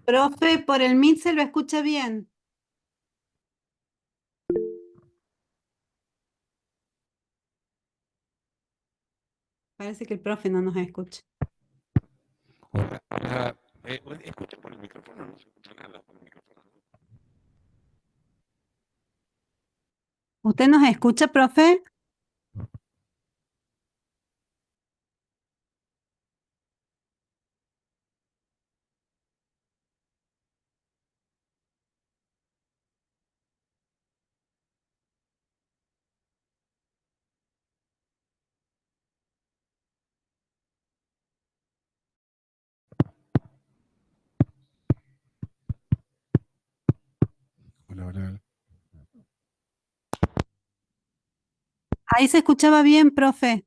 Profe, por el Meet se lo escucha bien. Parece que el profe no nos escucha. Hola, hola. Escucha por el micrófono, no se escucha nada por el micrófono. ¿Usted nos escucha, profe? Hola, hola. Ahí se escuchaba bien, profe.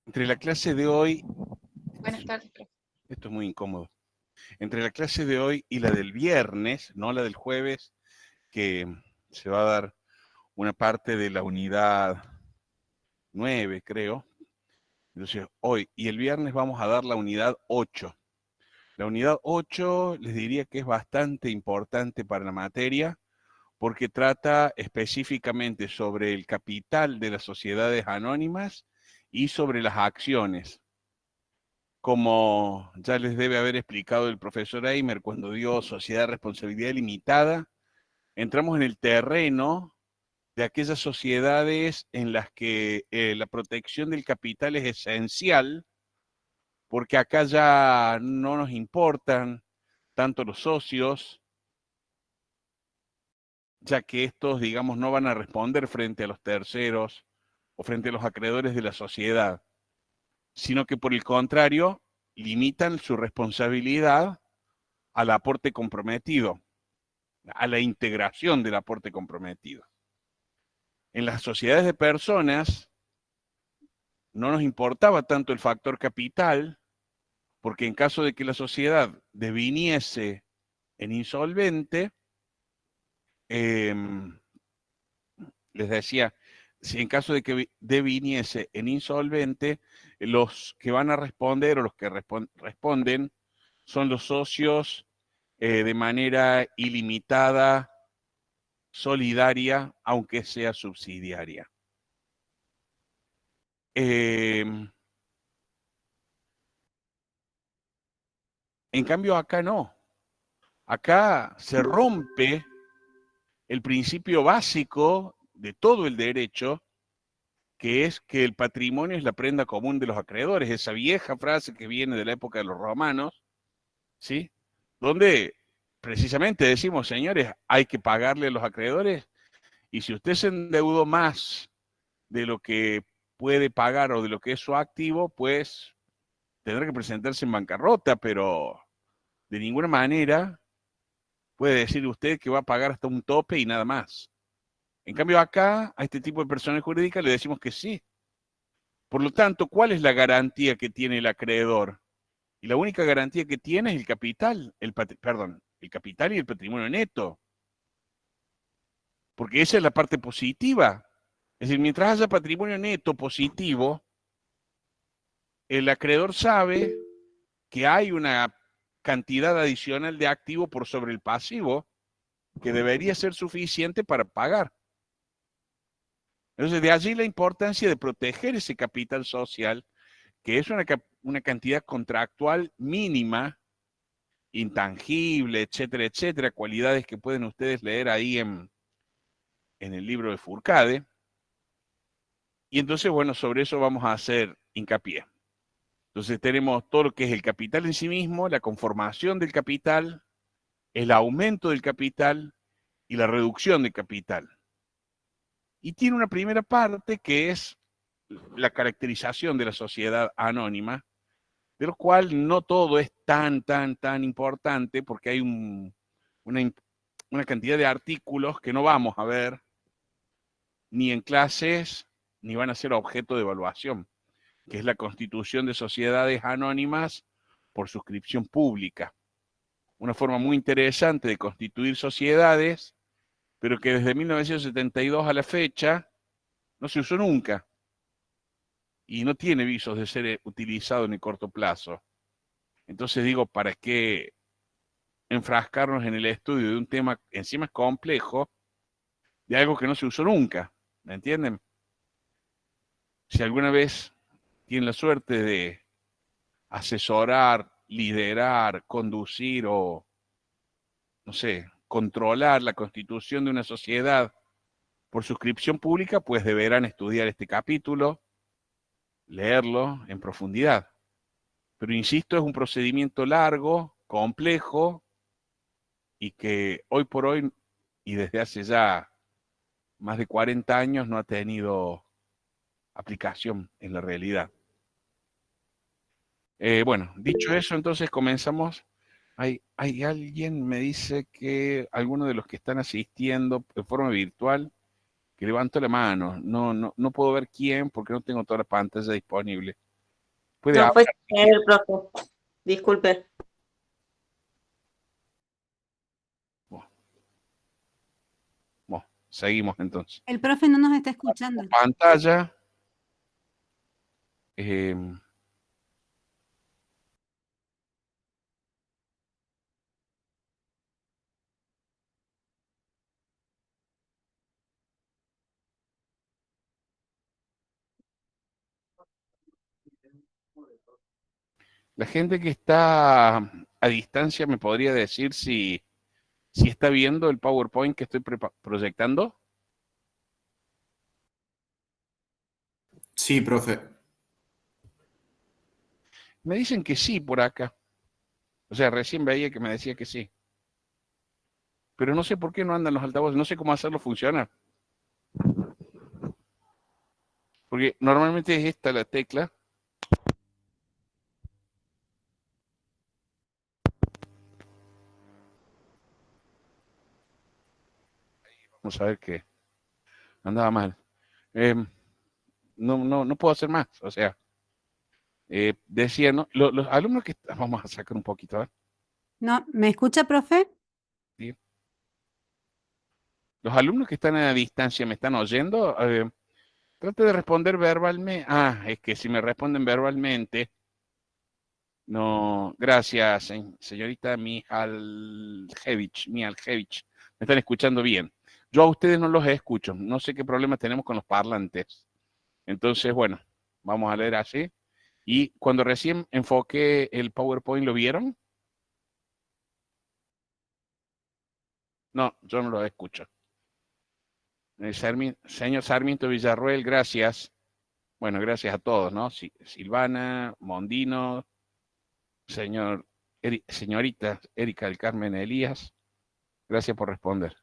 Entre la clase de hoy, Buenas tardes, profe. esto es muy incómodo, entre la clase de hoy y la del viernes, no la del jueves, que se va a dar una parte de la unidad 9, creo. Entonces, hoy y el viernes vamos a dar la unidad 8. La unidad 8 les diría que es bastante importante para la materia porque trata específicamente sobre el capital de las sociedades anónimas y sobre las acciones. Como ya les debe haber explicado el profesor Eimer cuando dio Sociedad de Responsabilidad Limitada, entramos en el terreno de aquellas sociedades en las que la protección del capital es esencial, porque acá ya no nos importan tanto los socios, ya que estos, digamos, no van a responder frente a los terceros o frente a los acreedores de la sociedad, sino que por el contrario, limitan su responsabilidad al aporte comprometido, a la integración del aporte comprometido. En las sociedades de personas no nos importaba tanto el factor capital, porque en caso de que la sociedad deviniese en insolvente, eh, les decía, si en caso de que deviniese en insolvente, los que van a responder o los que responden son los socios de manera ilimitada, solidaria, aunque sea subsidiaria. En cambio, acá no. Acá se rompe el principio básico de todo el derecho, que es que el patrimonio es la prenda común de los acreedores, esa vieja frase que viene de la época de los romanos, ¿sí? Donde precisamente decimos, señores, hay que pagarle a los acreedores, y si usted se endeudó más de lo que puede pagar o de lo que es su activo, pues tendrá que presentarse en bancarrota, pero de ninguna manera puede decir usted que va a pagar hasta un tope y nada más. En cambio acá, a este tipo de personas jurídicas le decimos que sí. Por lo tanto, ¿cuál es la garantía que tiene el acreedor? Y la única garantía que tiene es el capital, el capital y el patrimonio neto. Porque esa es la parte positiva. Es decir, mientras haya patrimonio neto positivo, el acreedor sabe que hay una cantidad adicional de activo por sobre el pasivo que debería ser suficiente para pagar. Entonces, de allí la importancia de proteger ese capital social, que es una cantidad contractual mínima, intangible, etcétera, cualidades que pueden ustedes leer ahí en el libro de Fourcade. Y entonces, bueno, sobre eso vamos a hacer hincapié. Entonces tenemos todo lo que es el capital en sí mismo, la conformación del capital, el aumento del capital y la reducción del capital. Y tiene una primera parte que es la caracterización de la sociedad anónima, de lo cual no todo es tan importante porque hay una cantidad de artículos que no vamos a ver ni en clases ni van a ser objeto de evaluación, que es la constitución de sociedades anónimas por suscripción pública. Una forma muy interesante de constituir sociedades pero que desde 1972 a la fecha no se usó nunca y no tiene visos de ser utilizado en el corto plazo. Entonces digo, ¿para qué enfrascarnos en el estudio de un tema encima complejo, de algo que no se usó nunca? ¿Me entienden? Si alguna vez tienen la suerte de asesorar, liderar, conducir o, no sé, controlar la constitución de una sociedad por suscripción pública, pues deberán estudiar este capítulo, leerlo en profundidad. Pero insisto, es un procedimiento largo, complejo y que hoy por hoy y desde hace ya más de 40 años no ha tenido aplicación en la realidad. Bueno, dicho eso, entonces comenzamos. Hay alguien, me dice que alguno de los que están asistiendo de forma virtual, que levantó la mano. No puedo ver quién porque no tengo toda la pantalla disponible. Puede No fue hablar si quiere. el profe. Disculpe. Bueno, bueno, seguimos entonces. El profe no nos está escuchando. Pantalla. Eh, la gente que está a distancia me podría decir si está viendo el PowerPoint que estoy proyectando. Sí, profe. Me dicen que sí por acá. O sea, recién veía que me decía que sí. Pero no sé por qué no andan los altavoces, no sé cómo hacerlo funcionar. Porque normalmente es esta la tecla. Vamos a ver que andaba mal. Eh, no puedo hacer más. O sea, decía, ¿no? Los alumnos que... Vamos a sacar un poquito, a ver. No, ¿me escucha, profe? ¿Sí? Los alumnos que están a distancia, ¿me están oyendo? Trate de responder verbalmente. Ah, es que si me responden verbalmente, no, gracias, señorita Mihaljevich. Me están escuchando bien. Yo a ustedes no los escucho. No sé qué problema tenemos con los parlantes. Entonces, bueno, vamos a leer así. Y cuando recién enfoqué el PowerPoint, ¿lo vieron? No, yo no lo escucho. Señor Sarmiento Villarroel, gracias. Bueno, gracias a todos, ¿no? Silvana, Mondino, señorita Erika del Carmen Elías, gracias por responder.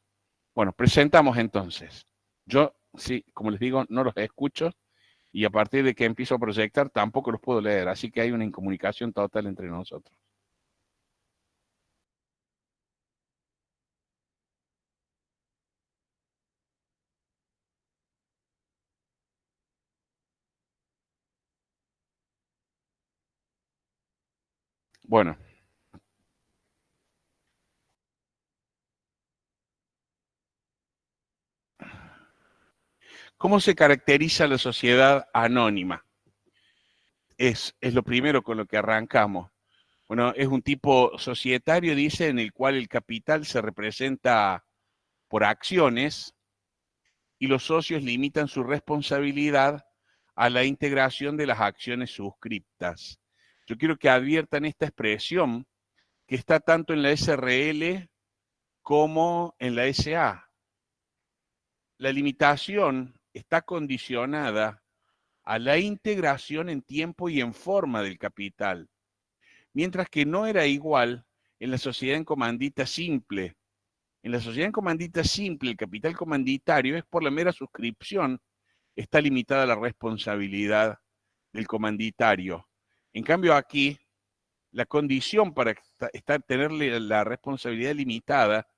Bueno, presentamos entonces. Yo, sí, como les digo, no los escucho y a partir de que empiezo a proyectar tampoco los puedo leer, así que hay una incomunicación total entre nosotros. Bueno. ¿Cómo se caracteriza la sociedad anónima? Es lo primero con lo que arrancamos. Bueno, es un tipo societario, dice, en el cual el capital se representa por acciones y los socios limitan su responsabilidad a la integración de las acciones suscriptas. Yo quiero que adviertan esta expresión que está tanto en la SRL como en la SA. La limitación está condicionada a la integración en tiempo y en forma del capital, mientras que no era igual en la sociedad en comandita simple. En la sociedad en comandita simple, el capital comanditario es por la mera suscripción, está limitada la responsabilidad del comanditario. En cambio aquí, la condición para tenerle la responsabilidad limitada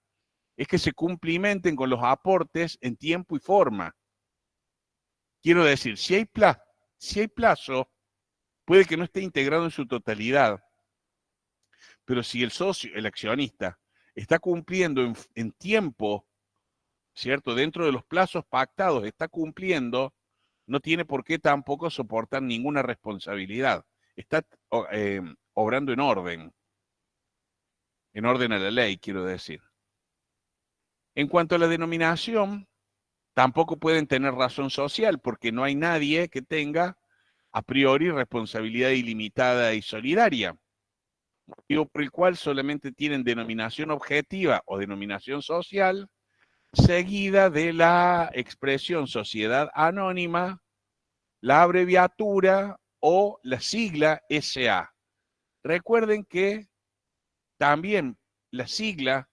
es que se cumplimenten con los aportes en tiempo y forma. Quiero decir, si hay plazo, puede que no esté integrado en su totalidad, pero si el socio, el accionista, está cumpliendo en tiempo ¿cierto? Dentro de los plazos pactados está cumpliendo, no tiene por qué tampoco soportar ninguna responsabilidad. Está obrando en orden a la ley, quiero decir. En cuanto a la denominación, tampoco pueden tener razón social, porque no hay nadie que tenga a priori responsabilidad ilimitada y solidaria, motivo por el cual solamente tienen denominación objetiva o denominación social, seguida de la expresión sociedad anónima, la abreviatura o la sigla SA. Recuerden que también la sigla,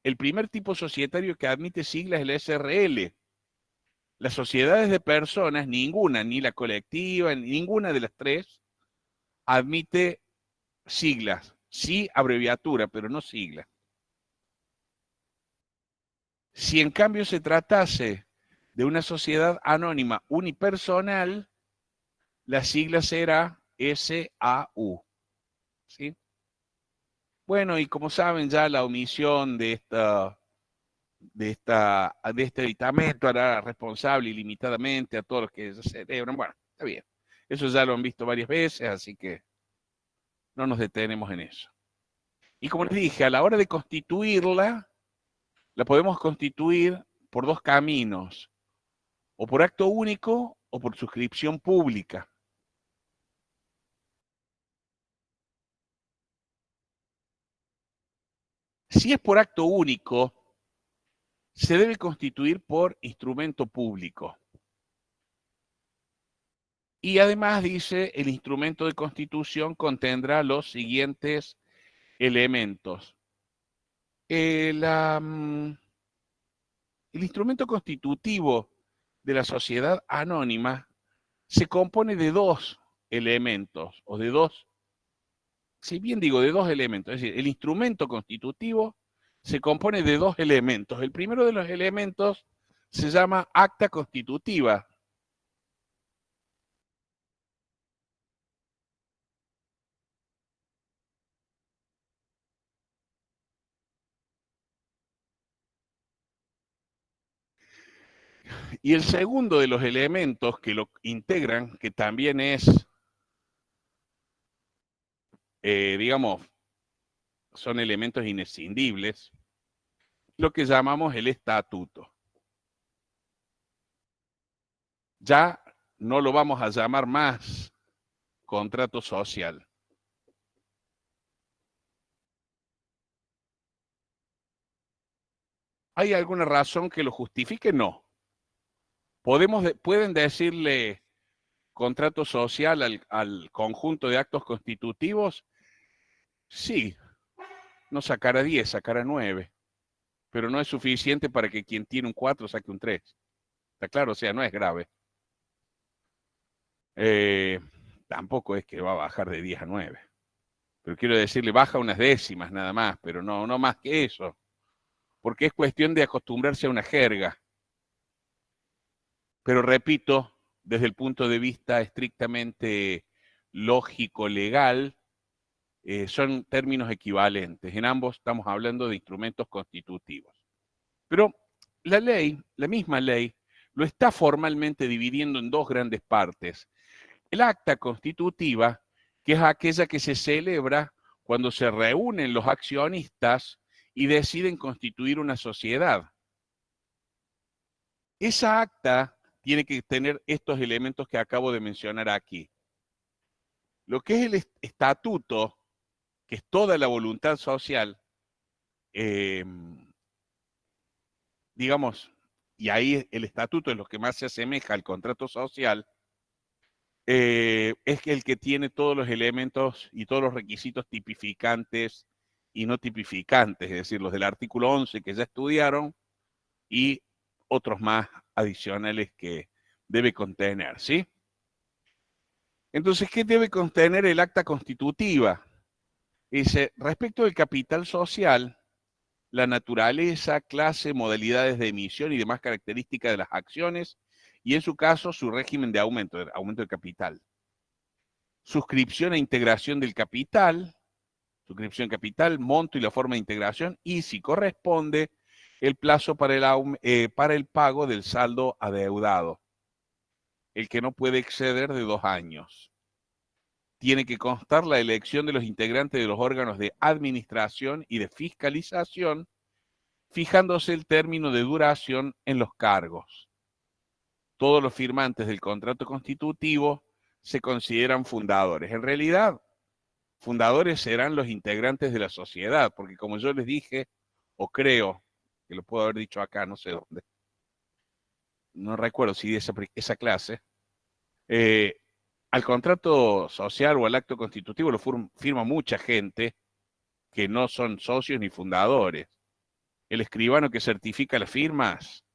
el primer tipo societario que admite sigla es el SRL. Las sociedades de personas, ninguna, ni la colectiva, ninguna de las tres, admite siglas. Sí, abreviatura, pero no sigla. Si en cambio se tratase de una sociedad anónima unipersonal, la sigla será SAU. ¿Sí? Bueno, y como saben ya la omisión de este aditamento hará responsable ilimitadamente a todos los que se celebran. Bueno, está bien. Eso ya lo han visto varias veces, así que no nos detenemos en eso. Y como les dije, a la hora de constituirla, la podemos constituir por dos caminos, o por acto único o por suscripción pública. Si es por acto único, se debe constituir por instrumento público. Y además dice, el instrumento de constitución contendrá los siguientes elementos. El instrumento constitutivo de la sociedad anónima se compone de dos elementos, o de dos, si bien digo de dos elementos, es decir, el instrumento constitutivo se compone de dos elementos. El primero de los elementos se llama acta constitutiva. Y el segundo de los elementos que lo integran, que también es, digamos, son elementos inescindibles, lo que llamamos el estatuto. Ya no lo vamos a llamar más contrato social. ¿Hay alguna razón que lo justifique? No. ¿Pueden decirle contrato social al conjunto de actos constitutivos? Sí, no sacará 10, sacará 9, pero no es suficiente para que quien tiene un 4 saque un 3. ¿Está claro? O sea, no es grave. Tampoco es que va a bajar de 10 a 9. Pero quiero decirle, baja unas décimas nada más, pero no más que eso. Porque es cuestión de acostumbrarse a una jerga. Pero repito, desde el punto de vista estrictamente lógico, legal, son términos equivalentes. En ambos estamos hablando de instrumentos constitutivos. Pero la ley, la misma ley, lo está formalmente dividiendo en dos grandes partes. El acta constitutiva, que es aquella que se celebra cuando se reúnen los accionistas y deciden constituir una sociedad. Esa acta tiene que tener estos elementos que acabo de mencionar aquí. Lo que es el estatuto, que es toda la voluntad social, digamos, y ahí el estatuto es lo que más se asemeja al contrato social, es el que tiene todos los elementos y todos los requisitos tipificantes y no tipificantes, es decir, los del artículo 11 que ya estudiaron y otros más adicionales que debe contener, ¿sí? Entonces, ¿qué debe contener el acta constitutiva? Dice, respecto del capital social, la naturaleza, clase, modalidades de emisión y demás características de las acciones, y en su caso, su régimen de aumento de capital. Suscripción e integración del capital, suscripción de capital, monto y la forma de integración, y si corresponde, el plazo para el pago del saldo adeudado, el que no puede exceder de 2 años. Tiene que constar la elección de los integrantes de los órganos de administración y de fiscalización, fijándose el término de duración en los cargos. Todos los firmantes del contrato constitutivo se consideran fundadores. En realidad, fundadores serán los integrantes de la sociedad, porque como yo les dije, o creo, que lo puedo haber dicho acá, no sé dónde, no recuerdo si de esa clase, al contrato social o al acto constitutivo lo firma mucha gente que no son socios ni fundadores. El escribano que certifica las firmas,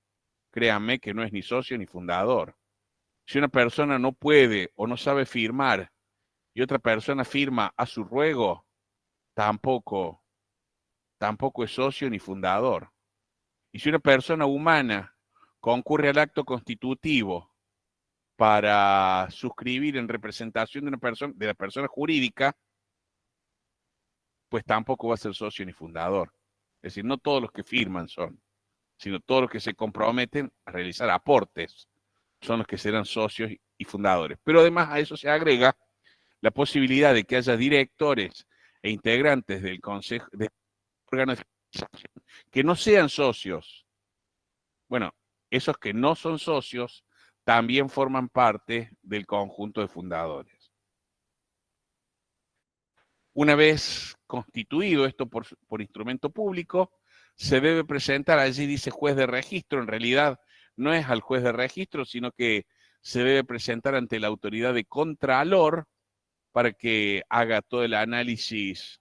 créanme que no es ni socio ni fundador. Si una persona no puede o no sabe firmar y otra persona firma a su ruego, tampoco es socio ni fundador. Y si una persona humana concurre al acto constitutivo para suscribir en representación de la persona jurídica, pues tampoco va a ser socio ni fundador. Es decir, no todos los que firman son, sino todos los que se comprometen a realizar aportes son los que serán socios y fundadores. Pero además a eso se agrega la posibilidad de que haya directores e integrantes del consejo de órganos de fiscalización que no sean socios. Bueno, esos que no son socios también forman parte del conjunto de fundadores. Una vez constituido esto por instrumento público, se debe presentar, allí dice juez de registro, en realidad no es al juez de registro, sino que se debe presentar ante la autoridad de contralor para que haga todo el análisis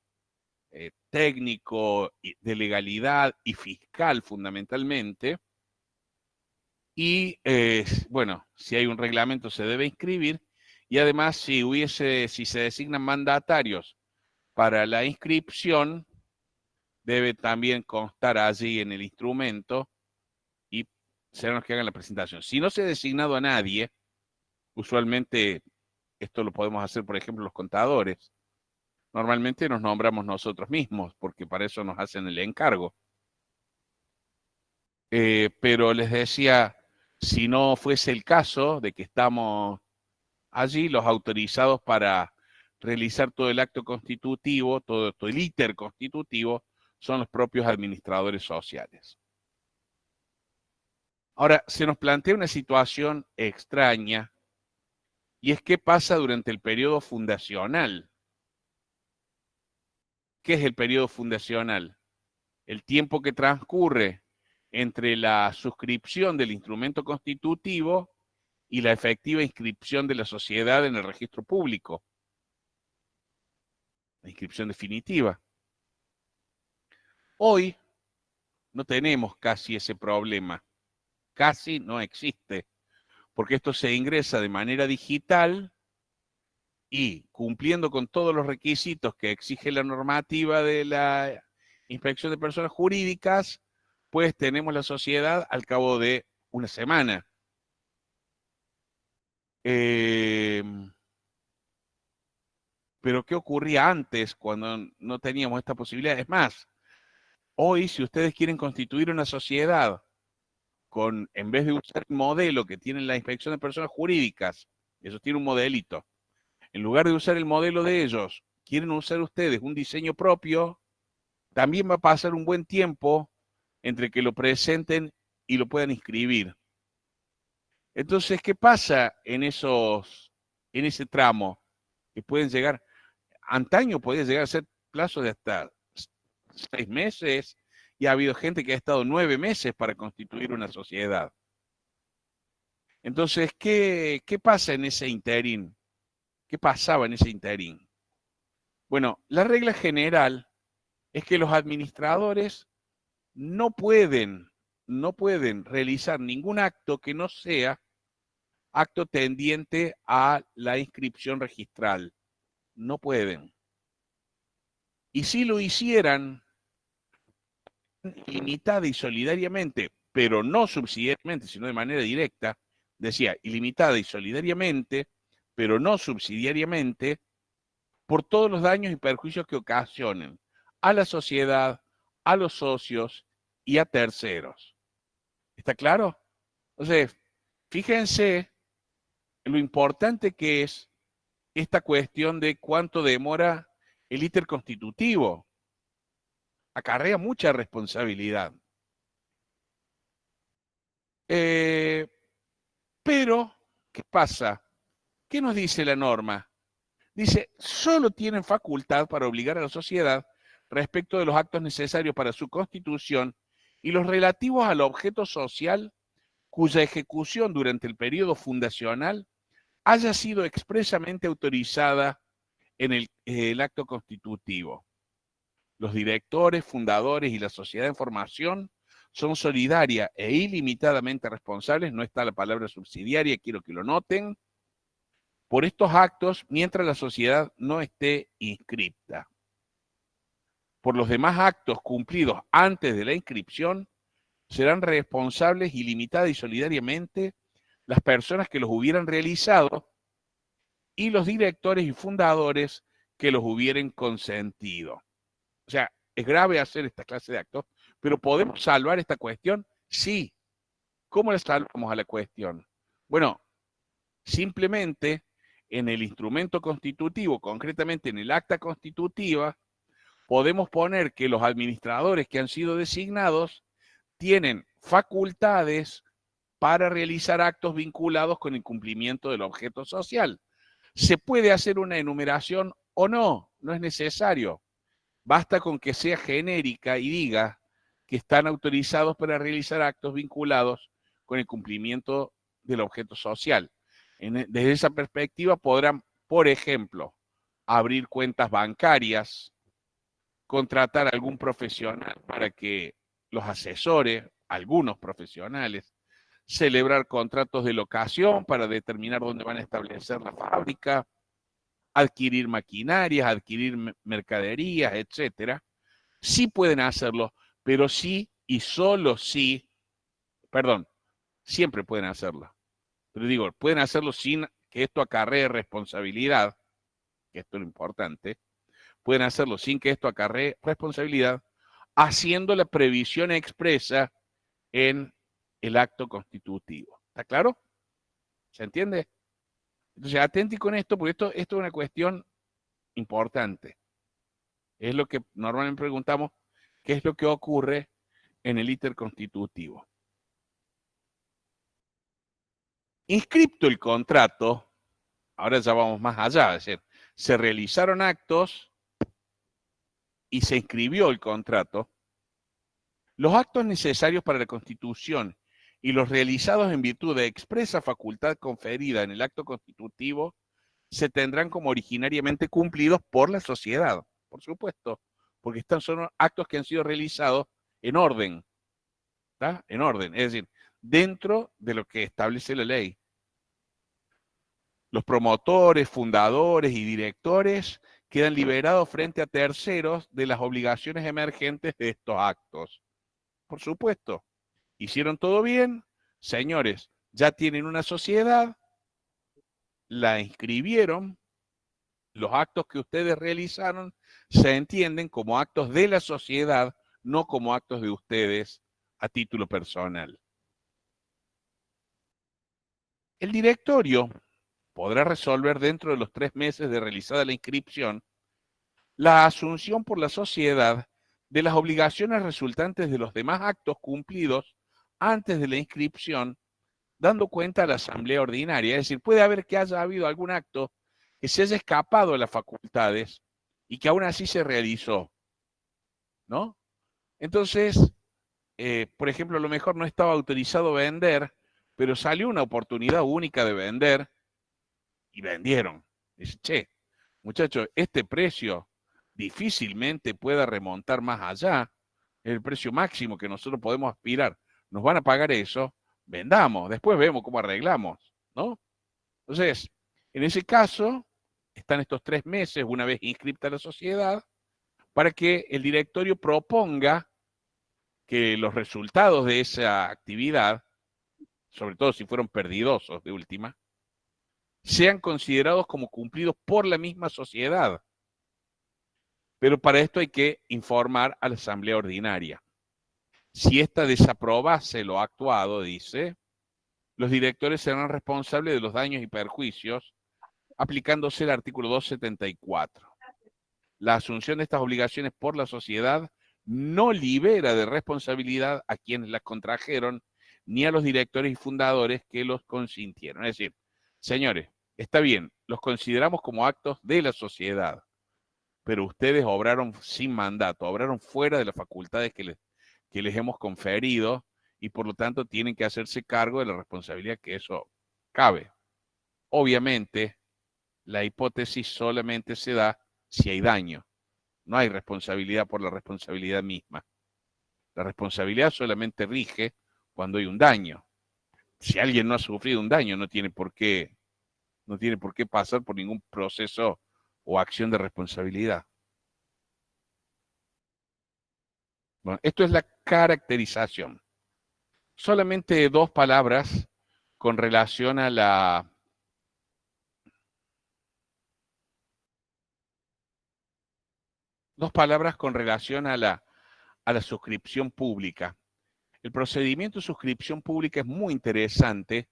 técnico, de legalidad y fiscal fundamentalmente. Y bueno, si hay un reglamento se debe inscribir, y además si se designan mandatarios para la inscripción, debe también constar allí en el instrumento y serán los que hagan la presentación. Si no se ha designado a nadie, usualmente esto lo podemos hacer, por ejemplo, los contadores. Normalmente nos nombramos nosotros mismos, porque para eso nos hacen el encargo. Pero les decía, si no fuese el caso de que estamos allí, los autorizados para realizar todo el acto constitutivo, todo el íter constitutivo, son los propios administradores sociales. Ahora, se nos plantea una situación extraña, y es qué pasa durante el periodo fundacional. ¿Qué es el periodo fundacional? El tiempo que transcurre entre la suscripción del instrumento constitutivo y la efectiva inscripción de la sociedad en el registro público. La inscripción definitiva. Hoy no tenemos casi ese problema. Casi no existe, porque esto se ingresa de manera digital y cumpliendo con todos los requisitos que exige la normativa de la inspección de personas jurídicas, pues tenemos la sociedad al cabo de una semana. Pero ¿qué ocurría antes cuando no teníamos esta posibilidad? Es más, hoy si ustedes quieren constituir una sociedad en vez de usar el modelo que tiene la inspección de personas jurídicas, ellos tienen un modelito, en lugar de usar el modelo de ellos, quieren usar ustedes un diseño propio, también va a pasar un buen tiempo entre que lo presenten y lo puedan inscribir. Entonces, ¿qué pasa en ese tramo? Que pueden llegar, antaño podía llegar a ser plazos de hasta 6 meses, y ha habido gente que ha estado 9 meses para constituir una sociedad. Entonces, ¿qué pasa en ese interín? ¿Qué pasaba en ese interín? Bueno, la regla general es que los administradores no pueden realizar ningún acto que no sea acto tendiente a la inscripción registral. No pueden. Y si lo hicieran ilimitada y solidariamente, pero no subsidiariamente, sino de manera directa, decía, ilimitada y solidariamente, pero no subsidiariamente, por todos los daños y perjuicios que ocasionen a la sociedad, a los socios y a terceros. ¿Está claro? Entonces, fíjense lo importante que es esta cuestión de cuánto demora el íter constitutivo. Acarrea mucha responsabilidad. Pero, ¿qué pasa? ¿Qué nos dice la norma? Dice, solo tienen facultad para obligar a la sociedad respecto de los actos necesarios para su constitución y los relativos al objeto social cuya ejecución durante el periodo fundacional haya sido expresamente autorizada en el acto constitutivo. Los directores, fundadores y la sociedad en formación son solidaria e ilimitadamente responsables, no está la palabra subsidiaria, quiero que lo noten, por estos actos mientras la sociedad no esté inscripta. Por los demás actos cumplidos antes de la inscripción, serán responsables ilimitada y solidariamente las personas que los hubieran realizado y los directores y fundadores que los hubieran consentido. O sea, es grave hacer esta clase de actos, pero ¿podemos salvar esta cuestión? Sí. ¿Cómo la salvamos a la cuestión? Bueno, simplemente en el instrumento constitutivo, concretamente en el acta constitutiva, podemos poner que los administradores que han sido designados tienen facultades para realizar actos vinculados con el cumplimiento del objeto social. ¿Se puede hacer una enumeración o no? No es necesario. Basta con que sea genérica y diga que están autorizados para realizar actos vinculados con el cumplimiento del objeto social. Desde esa perspectiva podrán, por ejemplo, abrir cuentas bancarias, contratar a algún profesional para que los asesore, algunos profesionales, celebrar contratos de locación para determinar dónde van a establecer la fábrica, adquirir maquinarias, adquirir mercaderías, etcétera. Sí pueden hacerlo, pero sí y solo sí, perdón, siempre pueden hacerlo. Pero digo, pueden hacerlo sin que esto acarree responsabilidad, que esto es lo importante. Pueden hacerlo sin que esto acarree responsabilidad, haciendo la previsión expresa en el acto constitutivo. ¿Está claro? ¿Se entiende? Entonces, atenti con esto, porque esto es una cuestión importante. Es lo que normalmente preguntamos, ¿qué es lo que ocurre en el íter constitutivo? Inscripto el contrato, ahora ya vamos más allá, es decir, se realizaron actos y se inscribió el contrato. Los actos necesarios para la constitución y los realizados en virtud de expresa facultad conferida en el acto constitutivo se tendrán como originariamente cumplidos por la sociedad, por supuesto, porque estos son actos que han sido realizados en orden, ¿está? En orden, es decir, dentro de lo que establece la ley. Los promotores, fundadores y directores quedan liberados frente a terceros de las obligaciones emergentes de estos actos. Por supuesto, hicieron todo bien, señores, ya tienen una sociedad, la inscribieron, los actos que ustedes realizaron se entienden como actos de la sociedad, no como actos de ustedes a título personal. El directorio podrá resolver dentro de los 3 meses de realizada la inscripción la asunción por la sociedad de las obligaciones resultantes de los demás actos cumplidos antes de la inscripción, dando cuenta a la asamblea ordinaria. Es decir, puede haber que haya habido algún acto que se haya escapado de las facultades y que aún así se realizó, ¿no? Entonces, por ejemplo, a lo mejor no estaba autorizado vender, pero salió una oportunidad única de vender y vendieron. Dice, che, muchachos, este precio difícilmente pueda remontar más allá, el precio máximo que nosotros podemos aspirar. Nos van a pagar eso, vendamos, después vemos cómo arreglamos, ¿no? Entonces, en ese caso, están estos 3 meses, una vez inscripta la sociedad, para que el directorio proponga que los resultados de esa actividad, sobre todo si fueron perdidosos de última, sean considerados como cumplidos por la misma sociedad. Pero para esto hay que informar a la asamblea ordinaria. Si ésta desaprobase lo actuado, dice, los directores serán responsables de los daños y perjuicios aplicándose el artículo 274. La asunción de estas obligaciones por la sociedad no libera de responsabilidad a quienes las contrajeron ni a los directores y fundadores que los consintieron. Es decir, señores, está bien, los consideramos como actos de la sociedad, pero ustedes obraron sin mandato, obraron fuera de las facultades que les hemos conferido y por lo tanto tienen que hacerse cargo de la responsabilidad que eso cabe. Obviamente, la hipótesis solamente se da si hay daño. No hay responsabilidad por la responsabilidad misma. La responsabilidad solamente rige cuando hay un daño. Si alguien no ha sufrido un daño, no tiene por qué pasar por ningún proceso o acción de responsabilidad. Bueno, esto es la caracterización. Solamente dos palabras con relación a la suscripción pública. El procedimiento de suscripción pública es muy interesante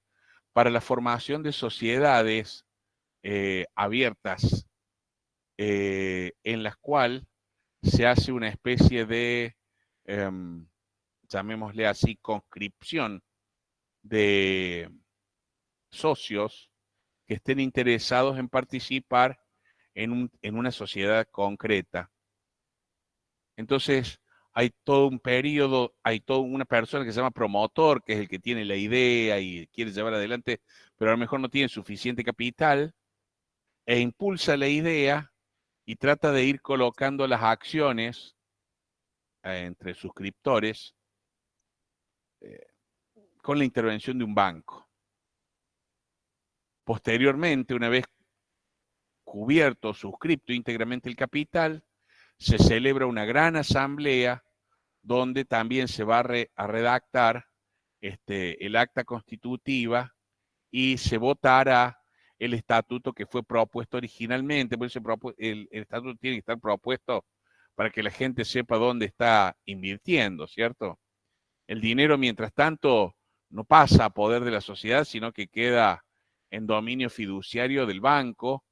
para la formación de sociedades abiertas, en las cuales se hace una especie de, llamémosle así, conscripción de socios que estén interesados en participar en una sociedad concreta. Entonces, hay todo un periodo, hay toda una persona que se llama promotor, que es el que tiene la idea y quiere llevar adelante, pero a lo mejor no tiene suficiente capital, e impulsa la idea y trata de ir colocando las acciones entre suscriptores con la intervención de un banco. Posteriormente, una vez cubierto, suscripto íntegramente el capital, se celebra una gran asamblea donde también se va a redactar el acta constitutiva y se votará el estatuto que fue propuesto originalmente. Por eso el estatuto tiene que estar propuesto para que la gente sepa dónde está invirtiendo, ¿cierto? El dinero, mientras tanto, no pasa a poder de la sociedad, sino que queda en dominio fiduciario del banco,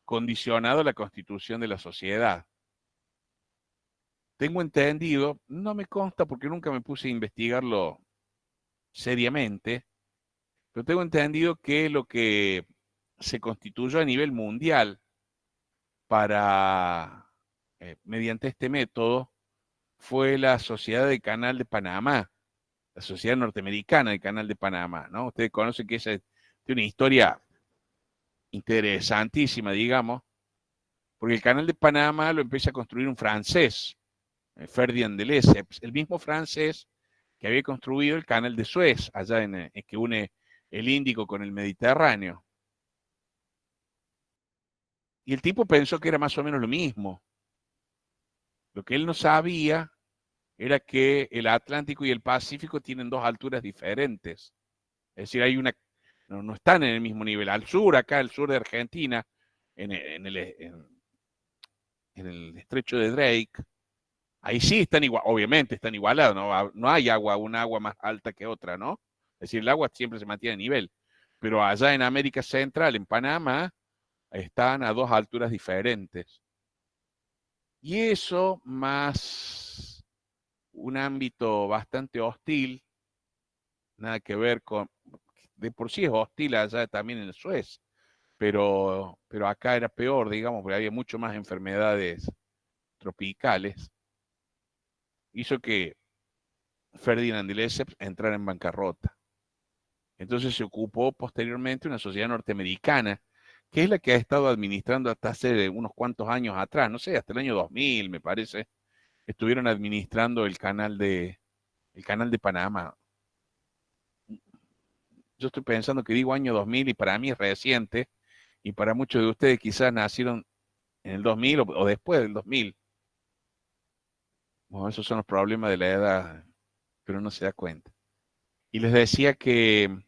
condicionado a la constitución de la sociedad. Tengo entendido, no me consta porque nunca me puse a investigarlo seriamente, pero tengo entendido que lo que se constituyó a nivel mundial mediante este método fue la Sociedad del Canal de Panamá, la Sociedad Norteamericana del Canal de Panamá, ¿no? Ustedes conocen que esa tiene una historia interesantísima, digamos, porque el Canal de Panamá lo empieza a construir un francés, Ferdinand de Lesseps, el mismo francés que había construido el Canal de Suez, allá en que une el Índico con el Mediterráneo. Y el tipo pensó que era más o menos lo mismo. Lo que él no sabía era que el Atlántico y el Pacífico tienen dos alturas diferentes. Es decir, no están en el mismo nivel. Al sur, acá al sur de Argentina, en el estrecho de Drake, ahí sí están igual, obviamente están igualados, no hay un agua más alta que otra, ¿no? Es decir, el agua siempre se mantiene a nivel. Pero allá en América Central, en Panamá, están a dos alturas diferentes. Y eso, más un ámbito bastante hostil, nada que ver con, de por sí es hostil allá también en el Suez, pero acá era peor, digamos, porque había mucho más enfermedades tropicales, hizo que Ferdinand de Lesseps entrara en bancarrota. Entonces se ocupó posteriormente una sociedad norteamericana, que es la que ha estado administrando hasta hace unos cuantos años atrás, no sé, hasta el año 2000, me parece, estuvieron administrando el canal de Panamá. Yo estoy pensando que digo año 2000 y para mí es reciente, y para muchos de ustedes quizás nacieron en el 2000 o después del 2000. Bueno, esos son los problemas de la edad, pero uno se da cuenta. Y les decía que,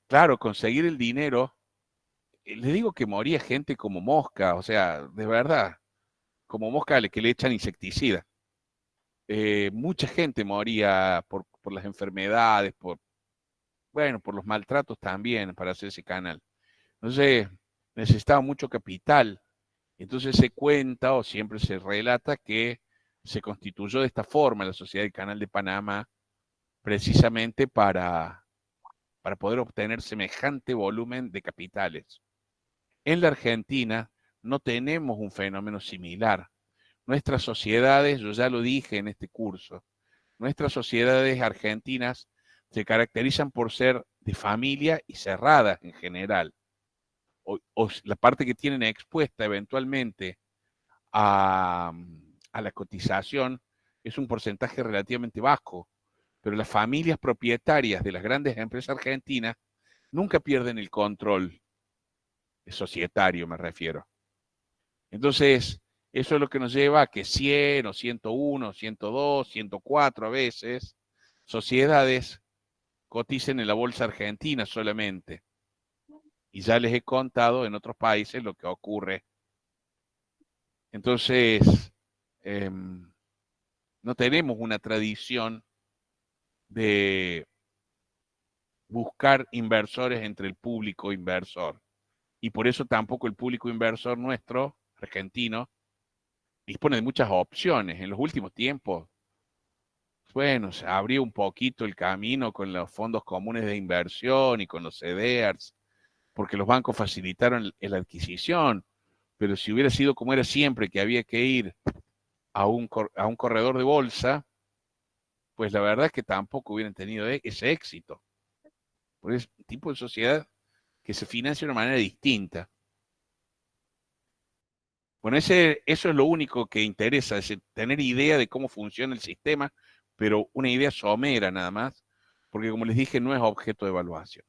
claro, conseguir el dinero, les digo que moría gente como mosca, o sea, de verdad, como mosca que le echan insecticida. mucha gente moría por las enfermedades, bueno, por los maltratos también para hacer ese canal. Entonces, necesitaba mucho capital. Entonces se cuenta o siempre se relata que se constituyó de esta forma la Sociedad del Canal de Panamá precisamente para poder obtener semejante volumen de capitales. En la Argentina no tenemos un fenómeno similar. Nuestras sociedades, yo ya lo dije en este curso, nuestras sociedades argentinas se caracterizan por ser de familia y cerradas en general. O la parte que tienen expuesta eventualmente a la cotización es un porcentaje relativamente bajo, pero las familias propietarias de las grandes empresas argentinas nunca pierden el control societario, me refiero. Entonces, eso es lo que nos lleva a que 100 o 101, 102, 104 a veces sociedades coticen en la bolsa argentina solamente. Y ya les he contado en otros países lo que ocurre. Entonces, no tenemos una tradición de buscar inversores entre el público inversor. Y por eso tampoco el público inversor nuestro, argentino, dispone de muchas opciones. En los últimos tiempos, bueno, se abrió un poquito el camino con los fondos comunes de inversión y con los CDRs, porque los bancos facilitaron la adquisición, pero si hubiera sido como era siempre, que había que ir a un corredor de bolsa, pues la verdad es que tampoco hubieran tenido ese éxito. Porque es un tipo de sociedad que se financia de una manera distinta. Bueno, eso es lo único que interesa, es tener idea de cómo funciona el sistema, pero una idea somera nada más, porque como les dije, no es objeto de evaluación.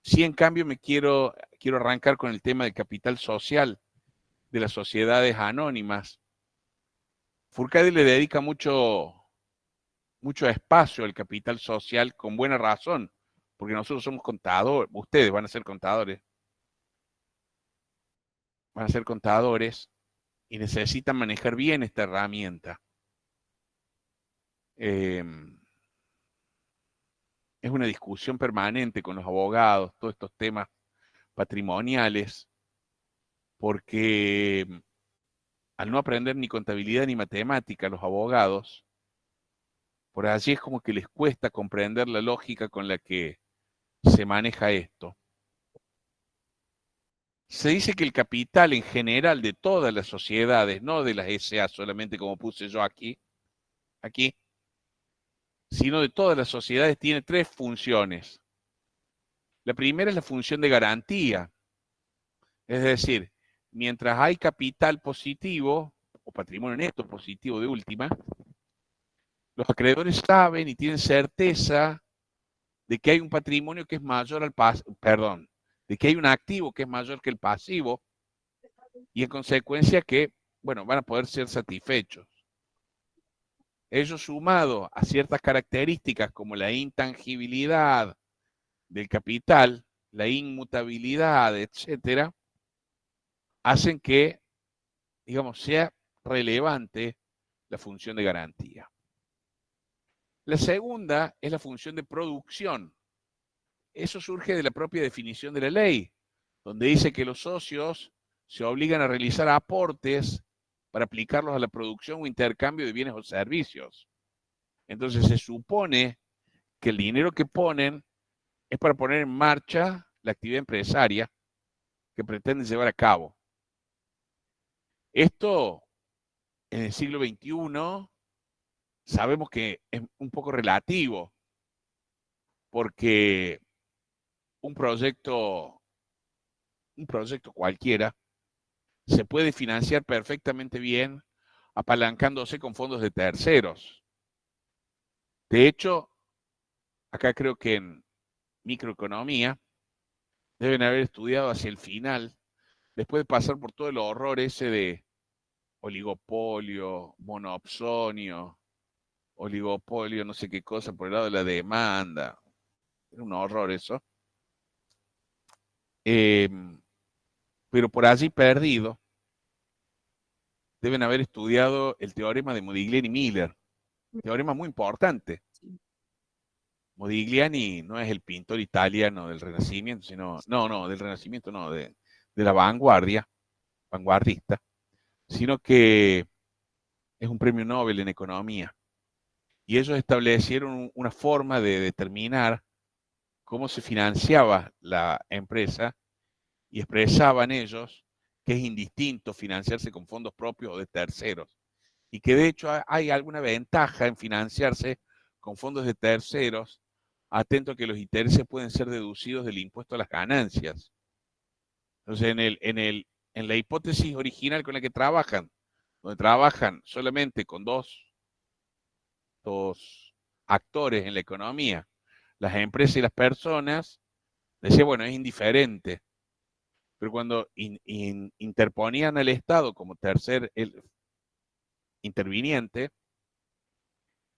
Sí, en cambio, quiero arrancar con el tema del capital social de las sociedades anónimas. Furcade le dedica mucho espacio al capital social con buena razón, porque nosotros somos contadores, ustedes van a ser contadores y necesitan manejar bien esta herramienta. Es una discusión permanente con los abogados, todos estos temas patrimoniales, porque al no aprender ni contabilidad ni matemática los abogados, por allí es como que les cuesta comprender la lógica con la que se maneja esto. Se dice que el capital en general de todas las sociedades, no de las SA solamente como puse yo aquí, sino de todas las sociedades, tiene tres funciones. La primera es la función de garantía, es decir, mientras hay capital positivo, o patrimonio neto positivo de última, los acreedores saben y tienen certeza de que hay un patrimonio que es mayor al perdón, de que hay un activo que es mayor que el pasivo, y en consecuencia que, bueno, van a poder ser satisfechos. Ello sumado a ciertas características como la intangibilidad del capital, la inmutabilidad, etcétera, hacen que, digamos, sea relevante la función de garantía. La segunda es la función de producción. Eso surge de la propia definición de la ley, donde dice que los socios se obligan a realizar aportes para aplicarlos a la producción o intercambio de bienes o servicios. Entonces se supone que el dinero que ponen es para poner en marcha la actividad empresaria que pretenden llevar a cabo. Esto en el siglo XXI sabemos que es un poco relativo, porque un proyecto cualquiera se puede financiar perfectamente bien apalancándose con fondos de terceros. De hecho, acá creo que en microeconomía deben haber estudiado hacia el final, después de pasar por todo el horror ese de oligopolio, monopsonio, oligopolio, no sé qué cosa, por el lado de la demanda. Era un horror eso. Pero por allí perdido, deben haber estudiado el teorema de Modigliani-Miller, Teorema muy importante. Sí. Modigliani no es el pintor italiano del Renacimiento, sino, no, del Renacimiento no, de la vanguardia, vanguardista, sino que es un premio Nobel en economía. Y ellos establecieron una forma de determinar cómo se financiaba la empresa y expresaban ellos que es indistinto financiarse con fondos propios o de terceros. Y que de hecho hay alguna ventaja en financiarse con fondos de terceros, atento a que los intereses pueden ser deducidos del impuesto a las ganancias. Entonces, en la hipótesis original con la que trabajan, donde trabajan solamente con dos actores en la economía, las empresas y las personas, decía, bueno, es indiferente. Pero cuando interponían al Estado como tercer interviniente,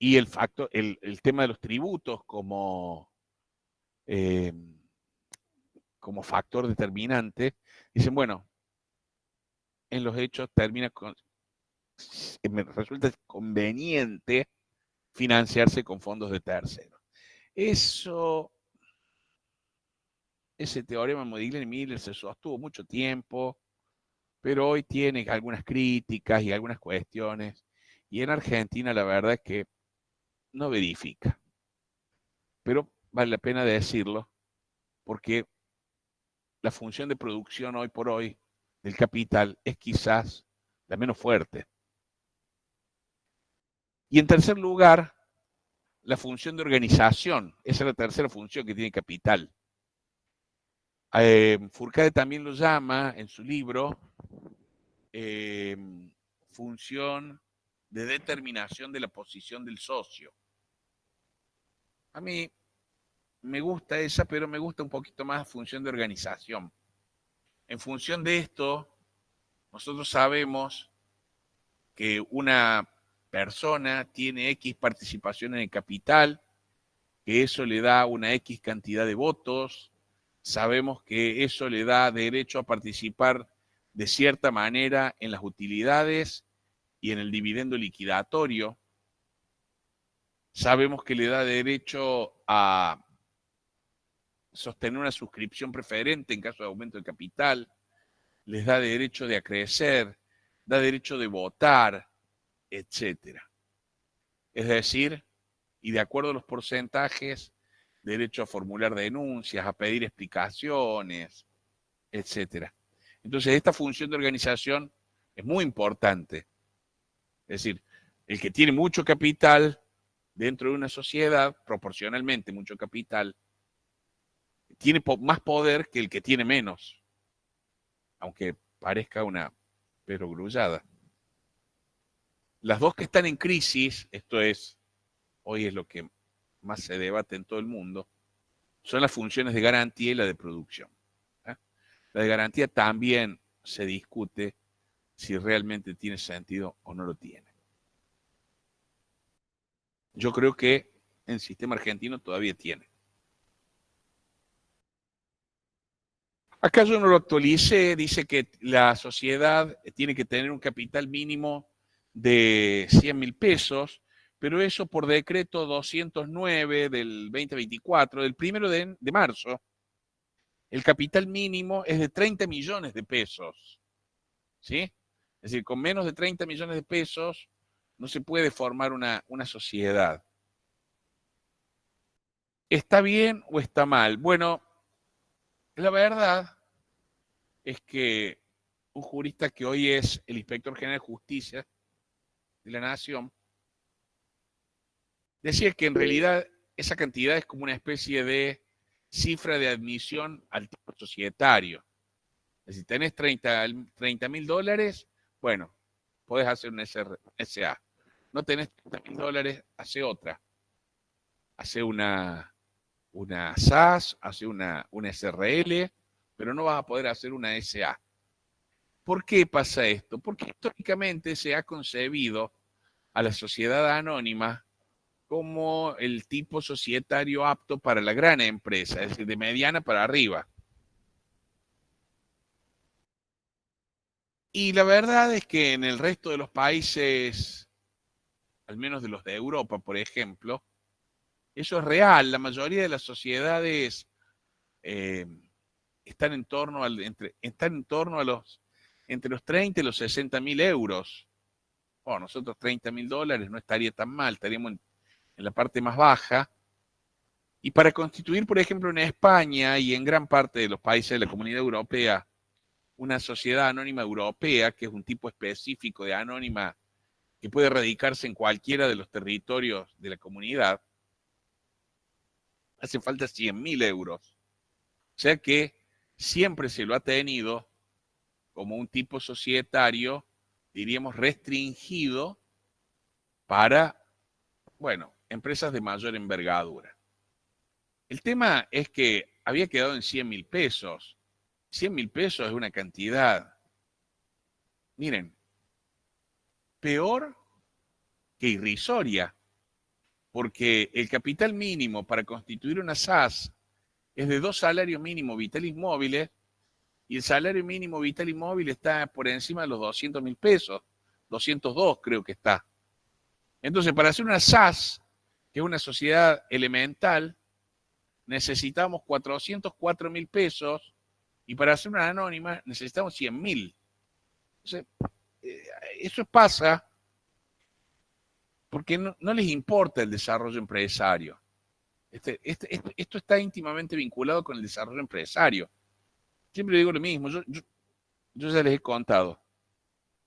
y el tema de los tributos eh, como factor determinante, dicen, bueno, en los hechos me resulta conveniente financiarse con fondos de terceros. Ese teorema de Modigliani-Miller se sostuvo mucho tiempo, pero hoy tiene algunas críticas y algunas cuestiones, y en Argentina la verdad es que no verifica. Pero vale la pena decirlo, porque la función de producción hoy por hoy del capital es quizás la menos fuerte. Y en tercer lugar, la función de organización. Esa es la tercera función que tiene capital. Fourcade también lo llama en su libro función de determinación de la posición del socio. A mí me gusta esa, pero me gusta un poquito más función de organización. En función de esto, nosotros sabemos que una persona tiene X participación en el capital, que eso le da una X cantidad de votos, sabemos que eso le da derecho a participar de cierta manera en las utilidades y en el dividendo liquidatorio, sabemos que le da derecho a sostener una suscripción preferente en caso de aumento de capital, les da derecho de acrecer, da derecho de votar, etcétera. Es decir, y de acuerdo a los porcentajes, derecho a formular denuncias, a pedir explicaciones, etcétera. Entonces, esta función de organización es muy importante. Es decir, el que tiene mucho capital dentro de una sociedad, proporcionalmente mucho capital, tiene más poder que el que tiene menos, aunque parezca una perogrullada. Las dos que están en crisis, esto es, hoy es lo que más se debate en todo el mundo, son las funciones de garantía y la de producción. La de garantía también se discute si realmente tiene sentido o no lo tiene. Yo creo que en el sistema argentino todavía tiene. Acá yo no lo actualicé, dice que la sociedad tiene que tener un capital mínimo de 100.000 pesos, pero eso por decreto 209 del 2024, del 1 de marzo, el capital mínimo es de 30 millones de pesos. ¿Sí? Es decir, con menos de 30 millones de pesos no se puede formar una sociedad. ¿Está bien o está mal? Bueno, la verdad es que un jurista que hoy es el inspector general de justicia de la Nación decía que en realidad esa cantidad es como una especie de cifra de admisión al tipo societario. Es decir, tenés 30.000 dólares, bueno, podés hacer un SA. No tenés 30.000 dólares, hace otra. Hace una SAS, hace una SRL, pero no vas a poder hacer una SA. ¿Por qué pasa esto? Porque históricamente se ha concebido a la sociedad anónima como el tipo societario apto para la gran empresa, es decir, de mediana para arriba. Y la verdad es que en el resto de los países al menos de los de Europa, por ejemplo, eso es real. La mayoría de las sociedades están en torno a los entre los 30 y los 60.000 euros. Bueno, nosotros $30.000 no estaría tan mal, estaríamos en la parte más baja. Y para constituir, por ejemplo, en España y en gran parte de los países de la Comunidad Europea, una sociedad anónima europea, que es un tipo específico de anónima que puede radicarse en cualquiera de los territorios de la comunidad, hace falta 100.000 euros. O sea que siempre se lo ha tenido como un tipo societario, diríamos, restringido para, bueno, empresas de mayor envergadura. El tema es que había quedado en 100.000 pesos. 100.000 pesos es una cantidad, miren, peor que irrisoria, porque el capital mínimo para constituir una SAS es de 2 salarios mínimos vitales móviles y el salario mínimo vital y móvil está por encima de los 200.000 pesos, 202 creo que está. Entonces, para hacer una SAS, que es una sociedad elemental, necesitamos 404.000 pesos y para hacer una anónima necesitamos 100.000. Entonces, eso pasa porque no les importa el desarrollo empresario. Esto está íntimamente vinculado con el desarrollo empresario. Siempre digo lo mismo, yo ya les he contado.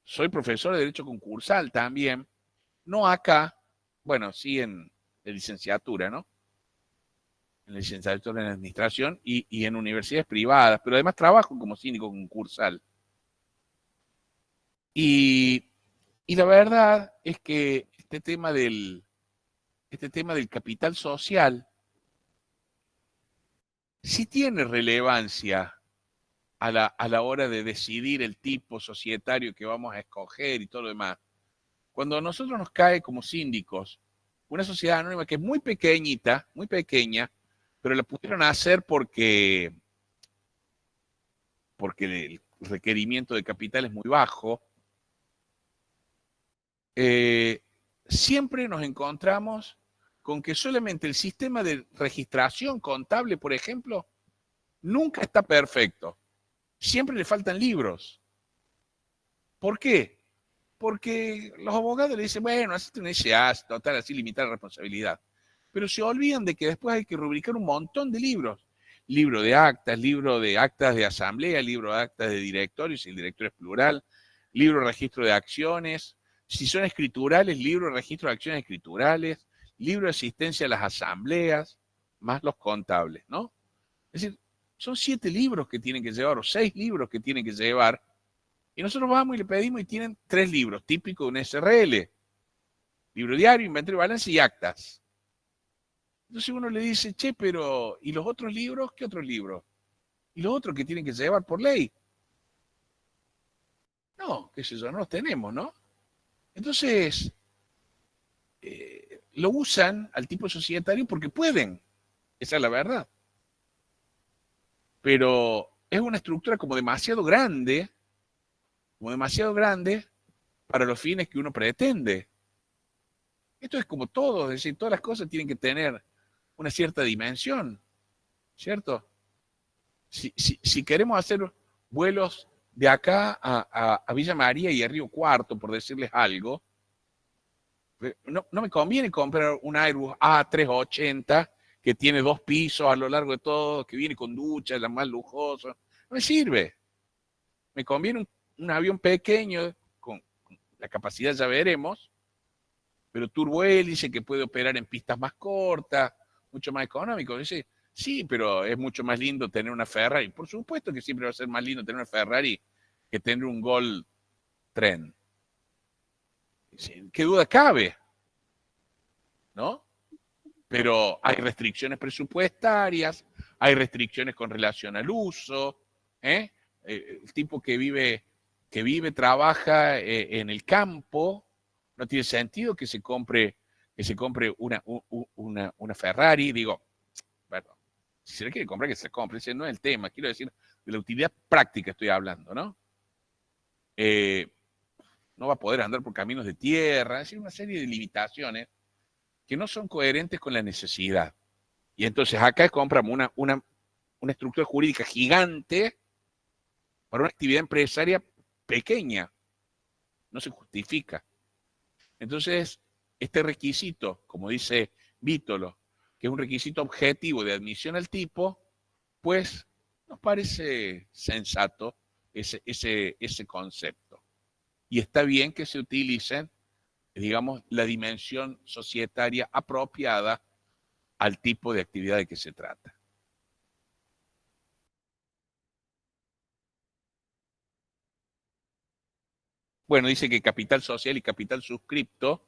Soy profesor de Derecho Concursal también, no acá, bueno, sí en licenciatura, ¿no? En licenciatura en Administración y en universidades privadas, pero además trabajo como síndico concursal. Y la verdad es que este tema del capital social sí tiene relevancia a la hora de decidir el tipo societario que vamos a escoger y todo lo demás. Cuando a nosotros nos cae como síndicos una sociedad anónima que es muy pequeñita, muy pequeña, pero la pudieron hacer porque el requerimiento de capital es muy bajo, siempre nos encontramos con que solamente el sistema de registración contable, por ejemplo, nunca está perfecto. Siempre le faltan libros. ¿Por qué? Porque los abogados le dicen, bueno, hacete un SA, total, así limitar la responsabilidad. Pero se olvidan de que después hay que rubricar un montón de libros. Libro de actas de asamblea, libro de actas de directorios, si el directorio es plural, libro de registro de acciones, si son escriturales, libro de registro de acciones escriturales, libro de asistencia a las asambleas, más los contables, ¿no? Es decir, son 7 libros que tienen que llevar, o 6 libros que tienen que llevar, y nosotros vamos y le pedimos y tienen 3 libros, típicos de un SRL. Libro diario, inventario, balance y actas. Entonces uno le dice, che, pero ¿y los otros libros? ¿Qué otros libros? ¿Y los otros que tienen que llevar por ley? No, qué sé yo, no los tenemos, ¿no? Entonces, lo usan al tipo societario porque pueden. Esa es la verdad. Pero es una estructura como demasiado grande para los fines que uno pretende. Esto es como todo, es decir, todas las cosas tienen que tener una cierta dimensión, ¿cierto? Si queremos hacer vuelos de acá a Villa María y a Río Cuarto, por decirles algo, no me conviene comprar un Airbus A380 que tiene 2 pisos a lo largo de todo, que viene con ducha, la más lujosa. No me sirve. Me conviene un avión pequeño, con la capacidad ya veremos, pero turbohélice que puede operar en pistas más cortas, mucho más económico. Dice, sí, pero es mucho más lindo tener una Ferrari. Por supuesto que siempre va a ser más lindo tener una Ferrari que tener un Gol Tren. ¿Qué duda cabe? ¿No? Pero hay restricciones presupuestarias, hay restricciones con relación al uso. El tipo que vive, trabaja en el campo, no tiene sentido que se compre una Ferrari. Digo, bueno, si se le quiere comprar, que se compre, ese no es el tema. Quiero decir, de la utilidad práctica estoy hablando, ¿no? no va a poder andar por caminos de tierra, es decir, una serie de limitaciones que no son coherentes con la necesidad. Y entonces acá compramos una estructura jurídica gigante para una actividad empresaria pequeña. No se justifica. Entonces, este requisito, como dice Vítolo, que es un requisito objetivo de admisión al tipo, pues nos parece sensato ese concepto. Y está bien que se utilicen, digamos, la dimensión societaria apropiada al tipo de actividad de que se trata. Bueno, dice que capital social y capital suscripto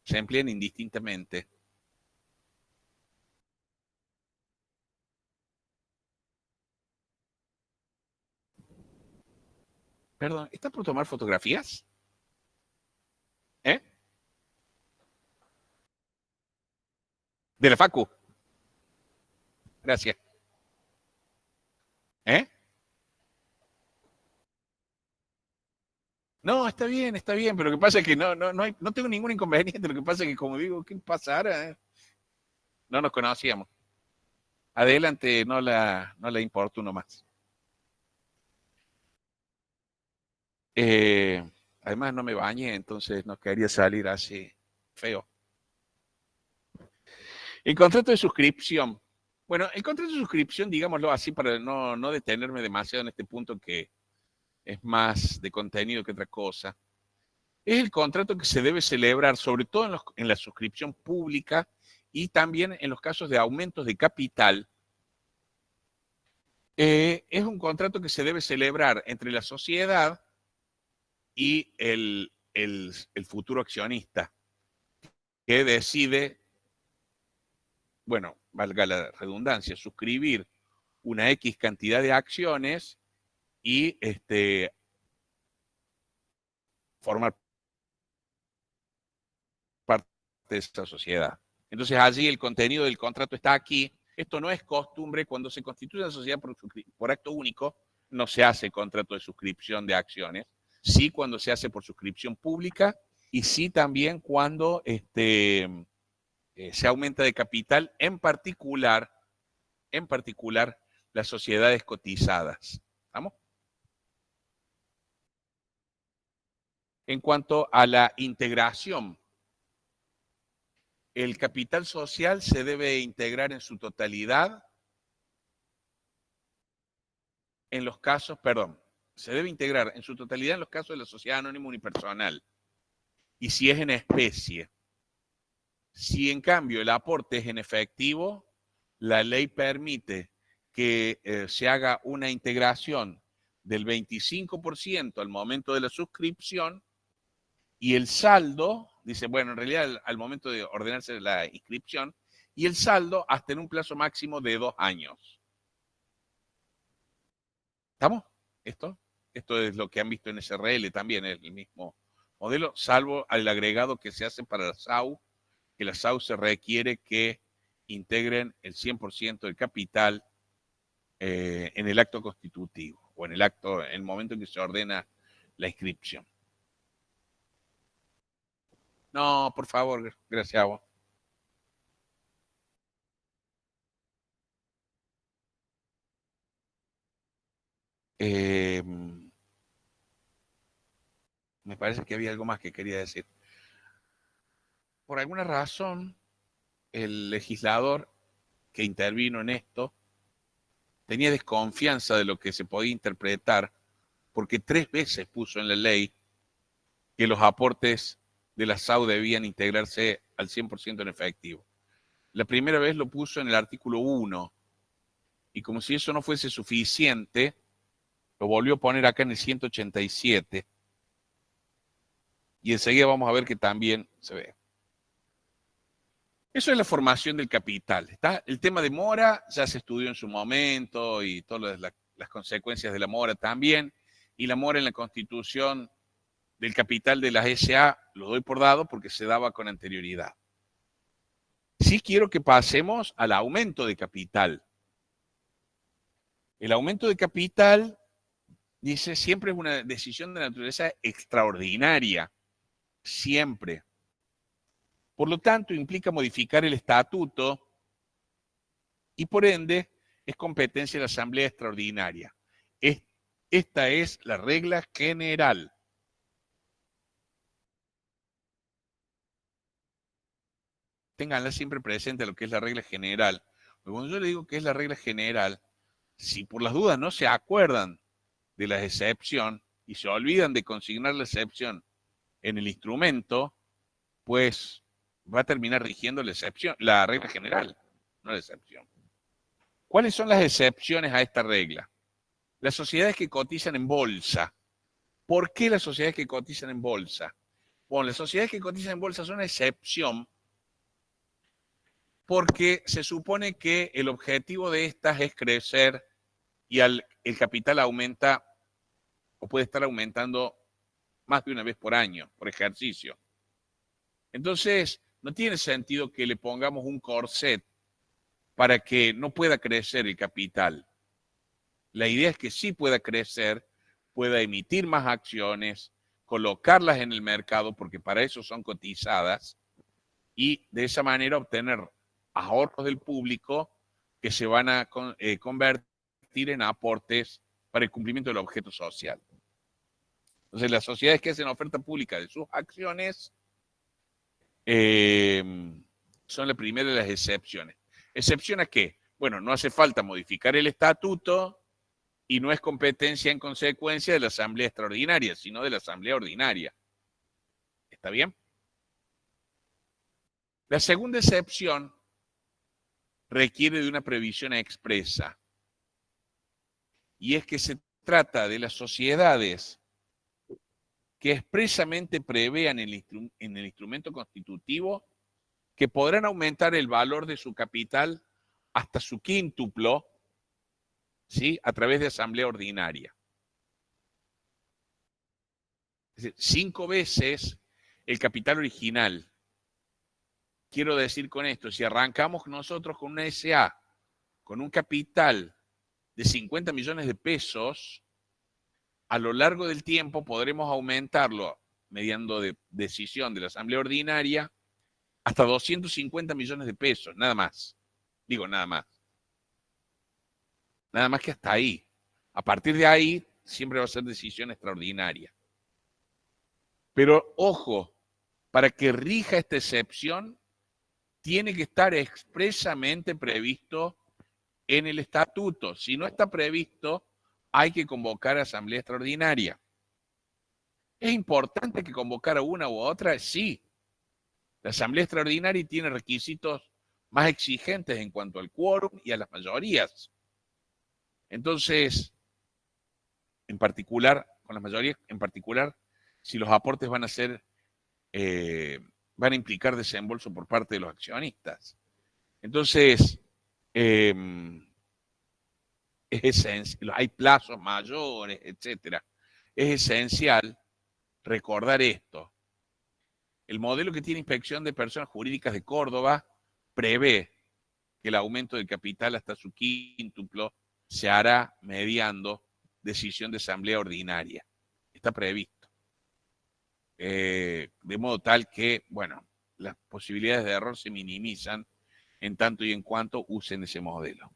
se emplean indistintamente. Perdón, ¿está por tomar fotografías? ¿Eh? De la Facu. Gracias. ¿Eh? No, está bien, pero lo que pasa es que no tengo ningún inconveniente. Lo que pasa es que, como digo, ¿qué pasa ahora? No nos conocíamos. Adelante, no la importuno más. Además, no me bañé, entonces no quería salir así feo. El contrato de suscripción. Bueno, el contrato de suscripción, digámoslo así, para no detenerme demasiado en este punto que es más de contenido que otra cosa, es el contrato que se debe celebrar, sobre todo en la suscripción pública y también en los casos de aumentos de capital. Es un contrato que se debe celebrar entre la sociedad y el futuro accionista, que decide, bueno, valga la redundancia, suscribir una X cantidad de acciones y formar parte de esta sociedad. Entonces allí el contenido del contrato está aquí. Esto no es costumbre. Cuando se constituye una sociedad por acto único, no se hace contrato de suscripción de acciones. Sí cuando se hace por suscripción pública y sí también cuando se aumenta de capital, en particular las sociedades cotizadas. ¿Estamos? En cuanto a la integración, el capital social se debe integrar en su totalidad en los casos, se debe integrar en su totalidad en los casos de la sociedad anónima unipersonal. Y si es en especie. Si en cambio el aporte es en efectivo, la ley permite que se haga una integración del 25% al momento de la suscripción y el saldo, dice, bueno, en realidad al momento de ordenarse la inscripción, y el saldo hasta en un plazo máximo de 2 años. ¿Estamos? Esto es lo que han visto en SRL también, es el mismo modelo, salvo al agregado que se hace para la SAU, que la SAU se requiere que integren el 100% del capital en el acto constitutivo o en el momento en que se ordena la inscripción. No, por favor, gracias a vos. Me parece que había algo más que quería decir. Por alguna razón, el legislador que intervino en esto tenía desconfianza de lo que se podía interpretar, porque 3 veces puso en la ley que los aportes de la SAU debían integrarse al 100% en efectivo. La primera vez lo puso en el artículo 1, y como si eso no fuese suficiente, lo volvió a poner acá en el 187, y enseguida vamos a ver que también se ve. Eso es la formación del capital. ¿Está? El tema de mora ya se estudió en su momento y todas las consecuencias de la mora también, y la mora en la constitución del capital de las SA lo doy por dado porque se daba con anterioridad. Sí quiero que pasemos al aumento de capital. El aumento de capital Dice, siempre es una decisión de naturaleza extraordinaria, siempre. Por lo tanto, implica modificar el estatuto y por ende es competencia de la Asamblea Extraordinaria. Esta es la regla general. Ténganla siempre presente lo que es la regla general. Porque cuando yo le digo que es la regla general, si por las dudas no se acuerdan de la excepción y se olvidan de consignar la excepción en el instrumento, pues va a terminar rigiendo la excepción, la regla general, no la excepción. ¿Cuáles son las excepciones a esta regla? Las sociedades que cotizan en bolsa. ¿Por qué las sociedades que cotizan en bolsa? Bueno, las sociedades que cotizan en bolsa son una excepción porque se supone que el objetivo de estas es crecer y el capital aumenta o puede estar aumentando más de una vez por año, por ejercicio. Entonces, no tiene sentido que le pongamos un corset para que no pueda crecer el capital. La idea es que sí pueda crecer, pueda emitir más acciones, colocarlas en el mercado, porque para eso son cotizadas, y de esa manera obtener ahorros del público que se van a convertir en aportes para el cumplimiento del objeto social. Entonces, las sociedades que hacen oferta pública de sus acciones son la primera de las excepciones. ¿Excepción a qué? Bueno, no hace falta modificar el estatuto y no es competencia en consecuencia de la Asamblea Extraordinaria, sino de la Asamblea Ordinaria. ¿Está bien? La segunda excepción requiere de una previsión expresa. Y es que se trata de las sociedades que expresamente prevean en el instrumento constitutivo que podrán aumentar el valor de su capital hasta su quíntuplo, ¿sí?, a través de asamblea ordinaria. Es decir, 5 veces el capital original. Quiero decir con esto, si arrancamos nosotros con una SA, con un capital de 50 millones de pesos, a lo largo del tiempo podremos aumentarlo mediante decisión de la asamblea ordinaria hasta 250 millones de pesos, nada más. Digo, nada más. Nada más que hasta ahí. A partir de ahí, siempre va a ser decisión extraordinaria. Pero, ojo, para que rija esta excepción, tiene que estar expresamente previsto en el estatuto. Si no está previsto, hay que convocar a asamblea extraordinaria. ¿Es importante que convocara una u otra? Sí. La asamblea extraordinaria tiene requisitos más exigentes en cuanto al quórum y a las mayorías. Entonces, en particular, con las mayorías, en particular, si los aportes van a ser, van a implicar desembolso por parte de los accionistas. Entonces, es esencial, hay plazos mayores, etcétera. Es esencial recordar esto. El modelo que tiene Inspección de Personas Jurídicas de Córdoba prevé que el aumento del capital hasta su quíntuplo se hará mediando decisión de asamblea ordinaria. Está previsto. De modo tal que, bueno, las posibilidades de error se minimizan en tanto y en cuanto usen ese modelo.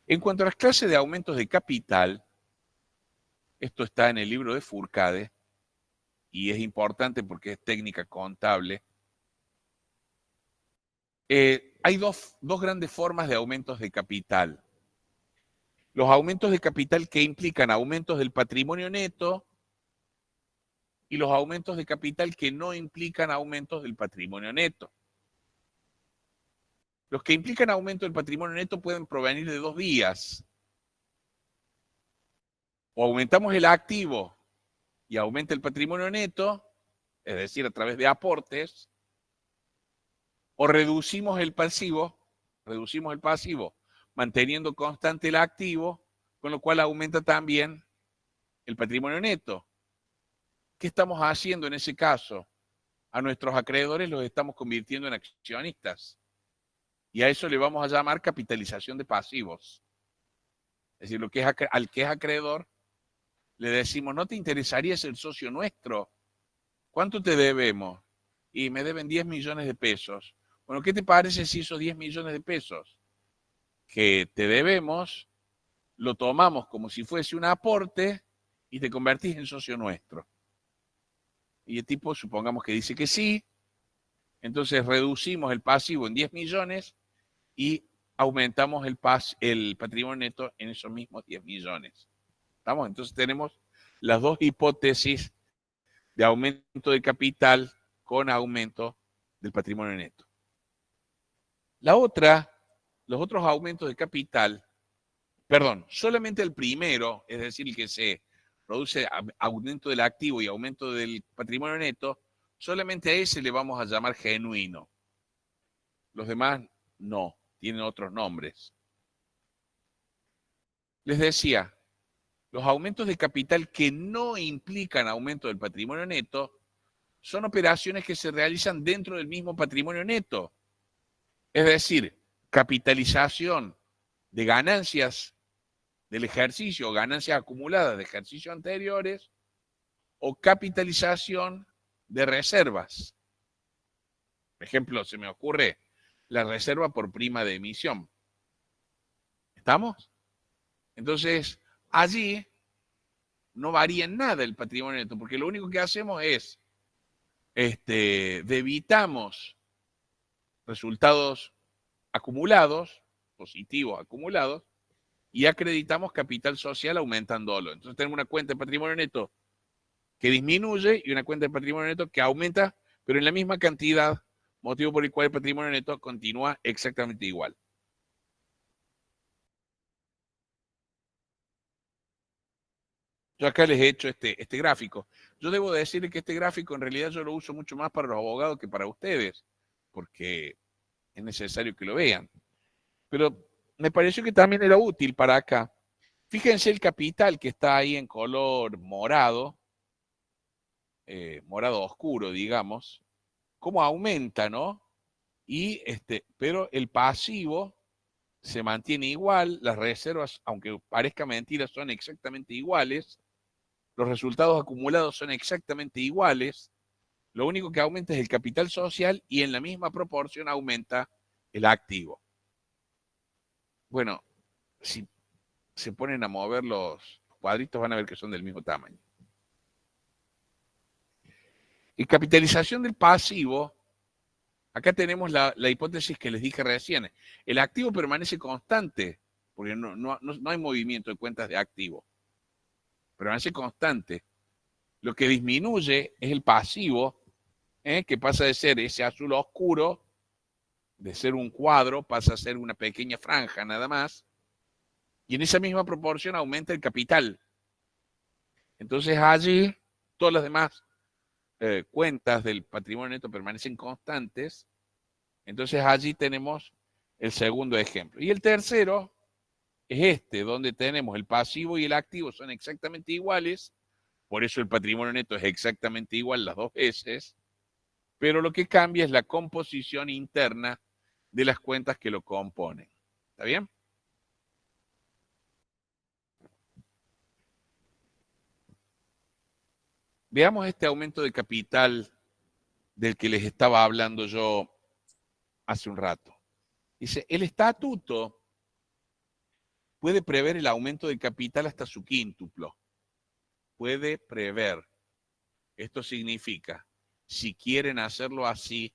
En cuanto a las clases de aumentos de capital, esto está en el libro de Fourcade y es importante porque es técnica contable. Hay dos grandes formas de aumentos de capital. Los aumentos de capital que implican aumentos del patrimonio neto y los aumentos de capital que no implican aumentos del patrimonio neto. Los que implican aumento del patrimonio neto pueden provenir de 2 vías. O aumentamos el activo y aumenta el patrimonio neto, es decir, a través de aportes, o reducimos el pasivo, manteniendo constante el activo, con lo cual aumenta también el patrimonio neto. ¿Qué estamos haciendo en ese caso? A nuestros acreedores los estamos convirtiendo en accionistas. Y a eso le vamos a llamar capitalización de pasivos. Es decir, al que es acreedor, le decimos, ¿no te interesaría ser socio nuestro? ¿Cuánto te debemos? Y me deben 10 millones de pesos. Bueno, ¿qué te parece si esos 10 millones de pesos que te debemos lo tomamos como si fuese un aporte y te convertís en socio nuestro? Y el tipo, supongamos que dice que sí, entonces reducimos el pasivo en 10 millones y aumentamos el patrimonio neto en esos mismos 10 millones. ¿Estamos? Entonces tenemos las dos hipótesis de aumento de capital con aumento del patrimonio neto. La otra, los otros aumentos de capital, perdón, solamente el primero, es decir, el que se produce aumento del activo y aumento del patrimonio neto, solamente a ese le vamos a llamar genuino. Los demás no, tienen otros nombres. Les decía, los aumentos de capital que no implican aumento del patrimonio neto son operaciones que se realizan dentro del mismo patrimonio neto. Es decir, capitalización de ganancias del ejercicio, ganancias acumuladas de ejercicios anteriores, o capitalización de reservas. Por ejemplo, se me ocurre la reserva por prima de emisión. ¿Estamos? Entonces, allí no varía en nada el patrimonio neto, porque lo único que hacemos es debitamos resultados acumulados, positivos acumulados, y acreditamos capital social aumentándolo. Entonces tenemos una cuenta de patrimonio neto que disminuye y una cuenta de patrimonio neto que aumenta, pero en la misma cantidad, motivo por el cual el patrimonio neto continúa exactamente igual. Yo acá les he hecho este gráfico. Yo debo decir que este gráfico en realidad yo lo uso mucho más para los abogados que para ustedes, porque es necesario que lo vean. Pero me pareció que también era útil para acá. Fíjense el capital que está ahí en color morado, morado oscuro, digamos, cómo aumenta, ¿no? Pero el pasivo se mantiene igual, las reservas, aunque parezca mentira, son exactamente iguales, los resultados acumulados son exactamente iguales, lo único que aumenta es el capital social y en la misma proporción aumenta el activo. Bueno, si se ponen a mover los cuadritos van a ver que son del mismo tamaño. Y capitalización del pasivo, acá tenemos la hipótesis que les dije recién. El activo permanece constante, porque no hay movimiento de cuentas de activo. Permanece constante. Lo que disminuye es el pasivo, que pasa de ser ese azul oscuro, de ser un cuadro, pasa a ser una pequeña franja nada más, y en esa misma proporción aumenta el capital. Entonces allí todas las demás cuentas del patrimonio neto permanecen constantes. Entonces allí tenemos el segundo ejemplo. Y el tercero es donde tenemos el pasivo y el activo son exactamente iguales, por eso el patrimonio neto es exactamente igual las dos veces, pero lo que cambia es la composición interna de las cuentas que lo componen. ¿Está bien? Veamos este aumento de capital del que les estaba hablando yo hace un rato. Dice, el estatuto puede prever el aumento de capital hasta su quíntuplo. Puede prever. Esto significa, si quieren hacerlo así,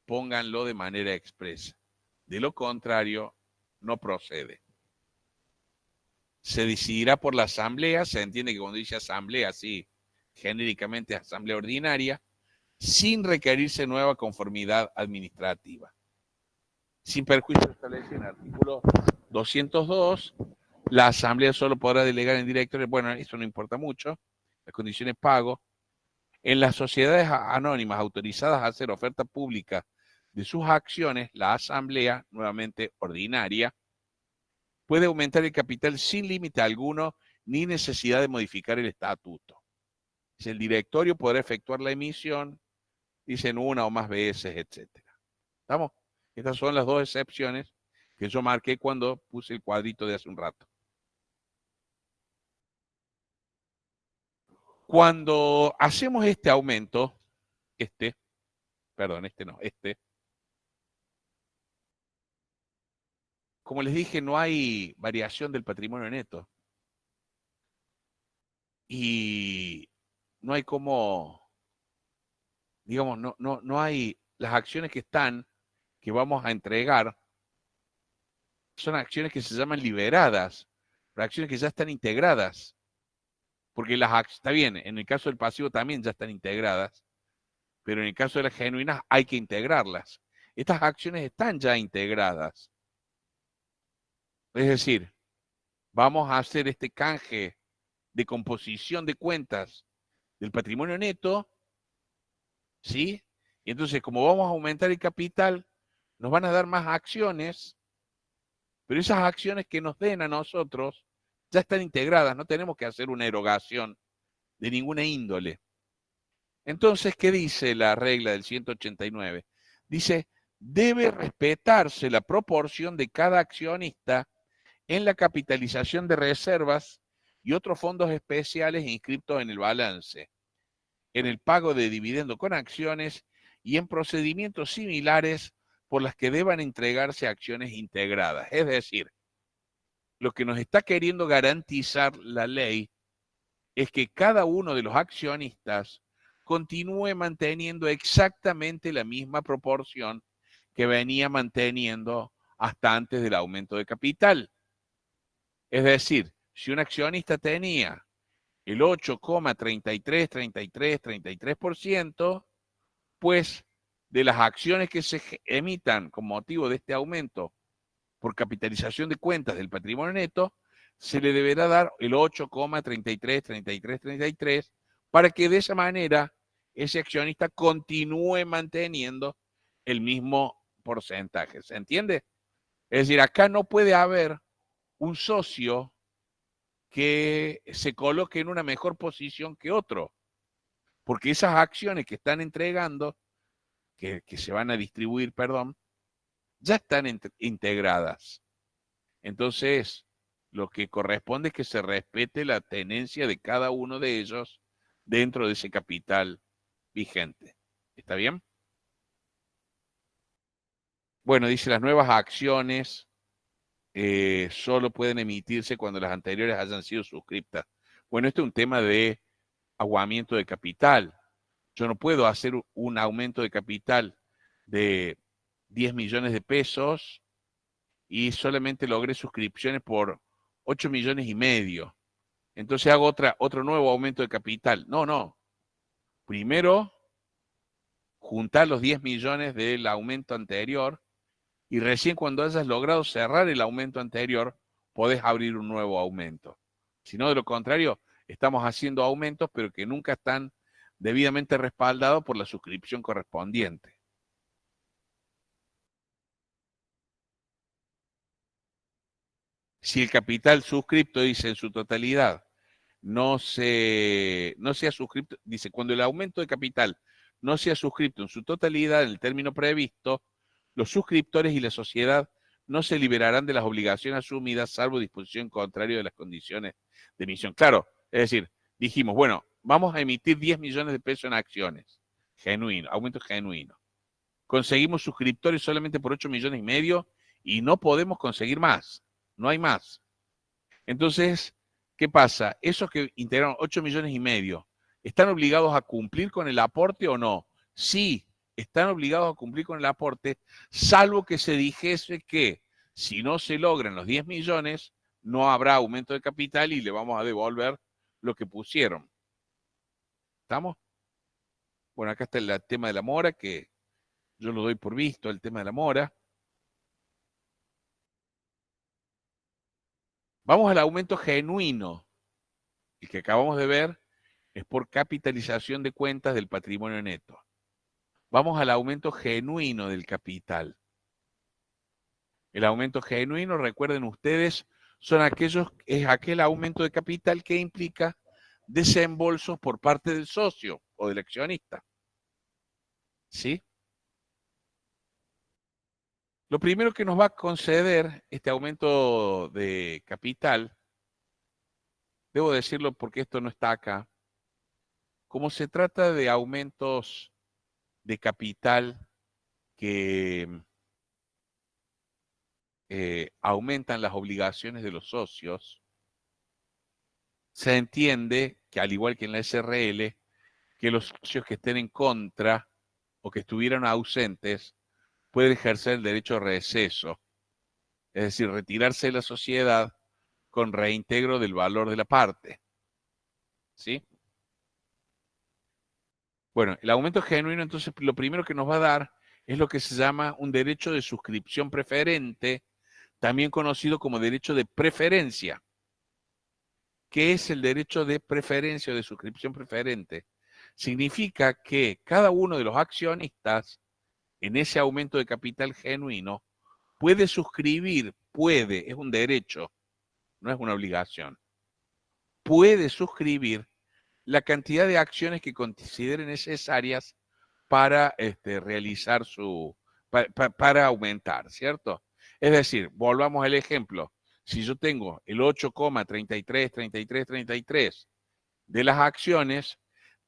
pónganlo de manera expresa. De lo contrario, no procede. Se decidirá por la asamblea, se entiende que cuando dice asamblea, sí, genéricamente asamblea ordinaria, sin requerirse nueva conformidad administrativa. Sin perjuicio establecido en el artículo 202, la asamblea solo podrá delegar en directores, bueno, eso no importa mucho, las condiciones de pago. En las sociedades anónimas autorizadas a hacer oferta pública de sus acciones, la asamblea, nuevamente ordinaria, puede aumentar el capital sin límite alguno ni necesidad de modificar el estatuto. El directorio podrá efectuar la emisión, dicen una o más veces, etc. ¿Estamos? Estas son las dos excepciones que yo marqué cuando puse el cuadrito de hace un rato. Cuando hacemos este aumento, como les dije, no hay variación del patrimonio neto. Y no hay como, digamos, no hay las acciones que vamos a entregar, son acciones que se llaman liberadas, acciones que ya están integradas. Porque está bien, en el caso del pasivo también ya están integradas, pero en el caso de las genuinas hay que integrarlas. Estas acciones están ya integradas. Es decir, vamos a hacer este canje de composición de cuentas del patrimonio neto, ¿sí? Y entonces, como vamos a aumentar el capital, nos van a dar más acciones, pero esas acciones que nos den a nosotros ya están integradas, no tenemos que hacer una erogación de ninguna índole. Entonces, ¿qué dice la regla del 189? Dice, debe respetarse la proporción de cada accionista en la capitalización de reservas y otros fondos especiales inscritos en el balance, en el pago de dividendo con acciones y en procedimientos similares por las que deban entregarse acciones integradas. Es decir, lo que nos está queriendo garantizar la ley es que cada uno de los accionistas continúe manteniendo exactamente la misma proporción que venía manteniendo hasta antes del aumento de capital. Es decir, si un accionista tenía el 8,33%, pues de las acciones que se emitan con motivo de este aumento por capitalización de cuentas del patrimonio neto, se le deberá dar el 8,33 para que de esa manera ese accionista continúe manteniendo el mismo porcentaje. ¿Se entiende? Es decir, acá no puede haber un socio que se coloque en una mejor posición que otro, porque esas acciones que están entregando, que se van a distribuir, perdón, ya están integradas. Entonces, lo que corresponde es que se respete la tenencia de cada uno de ellos dentro de ese capital vigente. ¿Está bien? Bueno, dice, las nuevas acciones solo pueden emitirse cuando las anteriores hayan sido suscriptas. Bueno, este es un tema de aguamiento de capital. Yo no puedo hacer un aumento de capital de 10 millones de pesos y solamente logré suscripciones por 8 millones y medio. Entonces hago otro nuevo aumento de capital. No. Primero, juntar los 10 millones del aumento anterior y recién cuando hayas logrado cerrar el aumento anterior, podés abrir un nuevo aumento. Si no, de lo contrario, estamos haciendo aumentos, pero que nunca están debidamente respaldados por la suscripción correspondiente. Si el capital suscripto dice en su totalidad, no sea suscripto, dice, cuando el aumento de capital no sea suscripto en su totalidad en el término previsto, los suscriptores y la sociedad no se liberarán de las obligaciones asumidas, salvo disposición contraria de las condiciones de emisión. Claro, es decir, dijimos, bueno, vamos a emitir 10 millones de pesos en acciones, genuino, aumento genuino. Conseguimos suscriptores solamente por 8 millones y medio y no podemos conseguir más, no hay más. Entonces, ¿qué pasa? Esos que integraron 8 millones y medio, ¿están obligados a cumplir con el aporte o no? Sí, están obligados a cumplir con el aporte, salvo que se dijese que si no se logran los 10 millones, no habrá aumento de capital y le vamos a devolver lo que pusieron. ¿Estamos? Bueno, acá está el tema de la mora, que yo lo doy por visto, el tema de la mora. Vamos al aumento genuino, el que acabamos de ver es por capitalización de cuentas del patrimonio neto. Vamos al aumento genuino del capital. El aumento genuino, recuerden ustedes, es aquel aumento de capital que implica desembolsos por parte del socio o del accionista. ¿Sí? Lo primero que nos va a conceder este aumento de capital, debo decirlo porque esto no está acá, como se trata de aumentos de capital que aumentan las obligaciones de los socios, se entiende que, al igual que en la SRL, que los socios que estén en contra o que estuvieran ausentes pueden ejercer el derecho a receso, es decir, retirarse de la sociedad con reintegro del valor de la parte. ¿Sí? Bueno, el aumento genuino, entonces, lo primero que nos va a dar es lo que se llama un derecho de suscripción preferente, también conocido como derecho de preferencia. ¿Qué es el derecho de preferencia o de suscripción preferente? Significa que cada uno de los accionistas en ese aumento de capital genuino puede suscribir, puede, es un derecho, no es una obligación, puede suscribir la cantidad de acciones que considere necesarias para realizar para aumentar, ¿cierto? Es decir, volvamos al ejemplo. Si yo tengo el 8,333333 de las acciones,